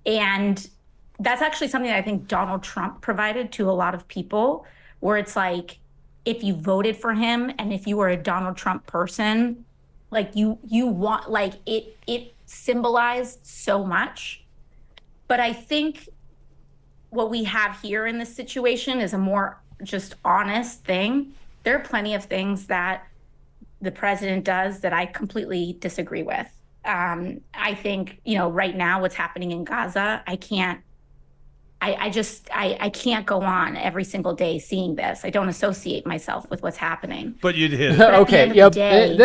And that's actually something that I think Donald Trump provided to a lot of people, where it's like, if you voted for him and if you were a Donald Trump person, you want, it symbolized so much. But I think what we have here in this situation is a more just honest thing. There are plenty of things that the president does that I completely disagree with. I think, right now what's happening in Gaza, I can't go on every single day seeing this. I don't associate myself with what's happening. But you'd hit it. Okay, yep.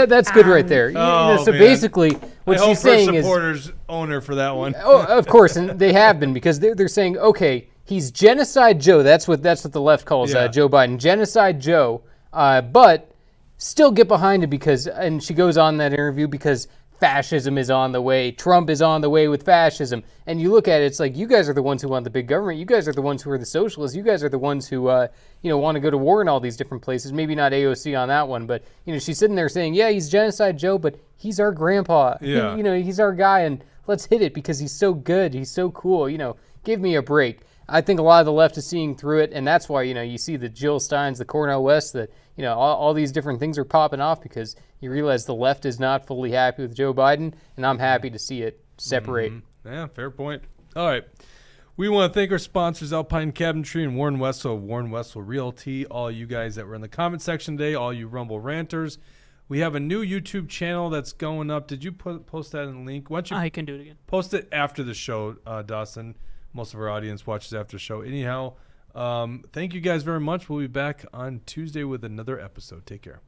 That's good right there. So basically, what she's saying is supporters own her for that one. Oh, of course, and they have been because they're saying, okay, he's Genocide Joe. That's what the left calls Joe Biden, Genocide Joe. But still get behind it because, and she goes on that interview because fascism is on the way. Trump is on the way with fascism. And you look at it, it's like, you guys are the ones who want the big government. You guys are the ones who are the socialists. You guys are the ones who, want to go to war in all these different places. Maybe not AOC on that one, but, she's sitting there saying, yeah, he's Genocide Joe, but he's our grandpa. Yeah. He's our guy, and let's hit it because he's so good. He's so cool. Give me a break. I think a lot of the left is seeing through it, and that's why, you see the Jill Steins, the Cornel West, that, all these different things are popping off because you realize the left is not fully happy with Joe Biden, and I'm happy to see it separate. Yeah, fair point. All right. We want to thank our sponsors, Alpine Cabinetry and Warren Wessel, Warren Wessel Realty, all you guys that were in the comment section today, all you Rumble ranters. We have a new YouTube channel that's going up. Did you post that in the link? Why don't you I can do it again. Post it after the show, Dawson. Most of our audience watches after the show. Anyhow, thank you guys very much. We'll be back on Tuesday with another episode. Take care.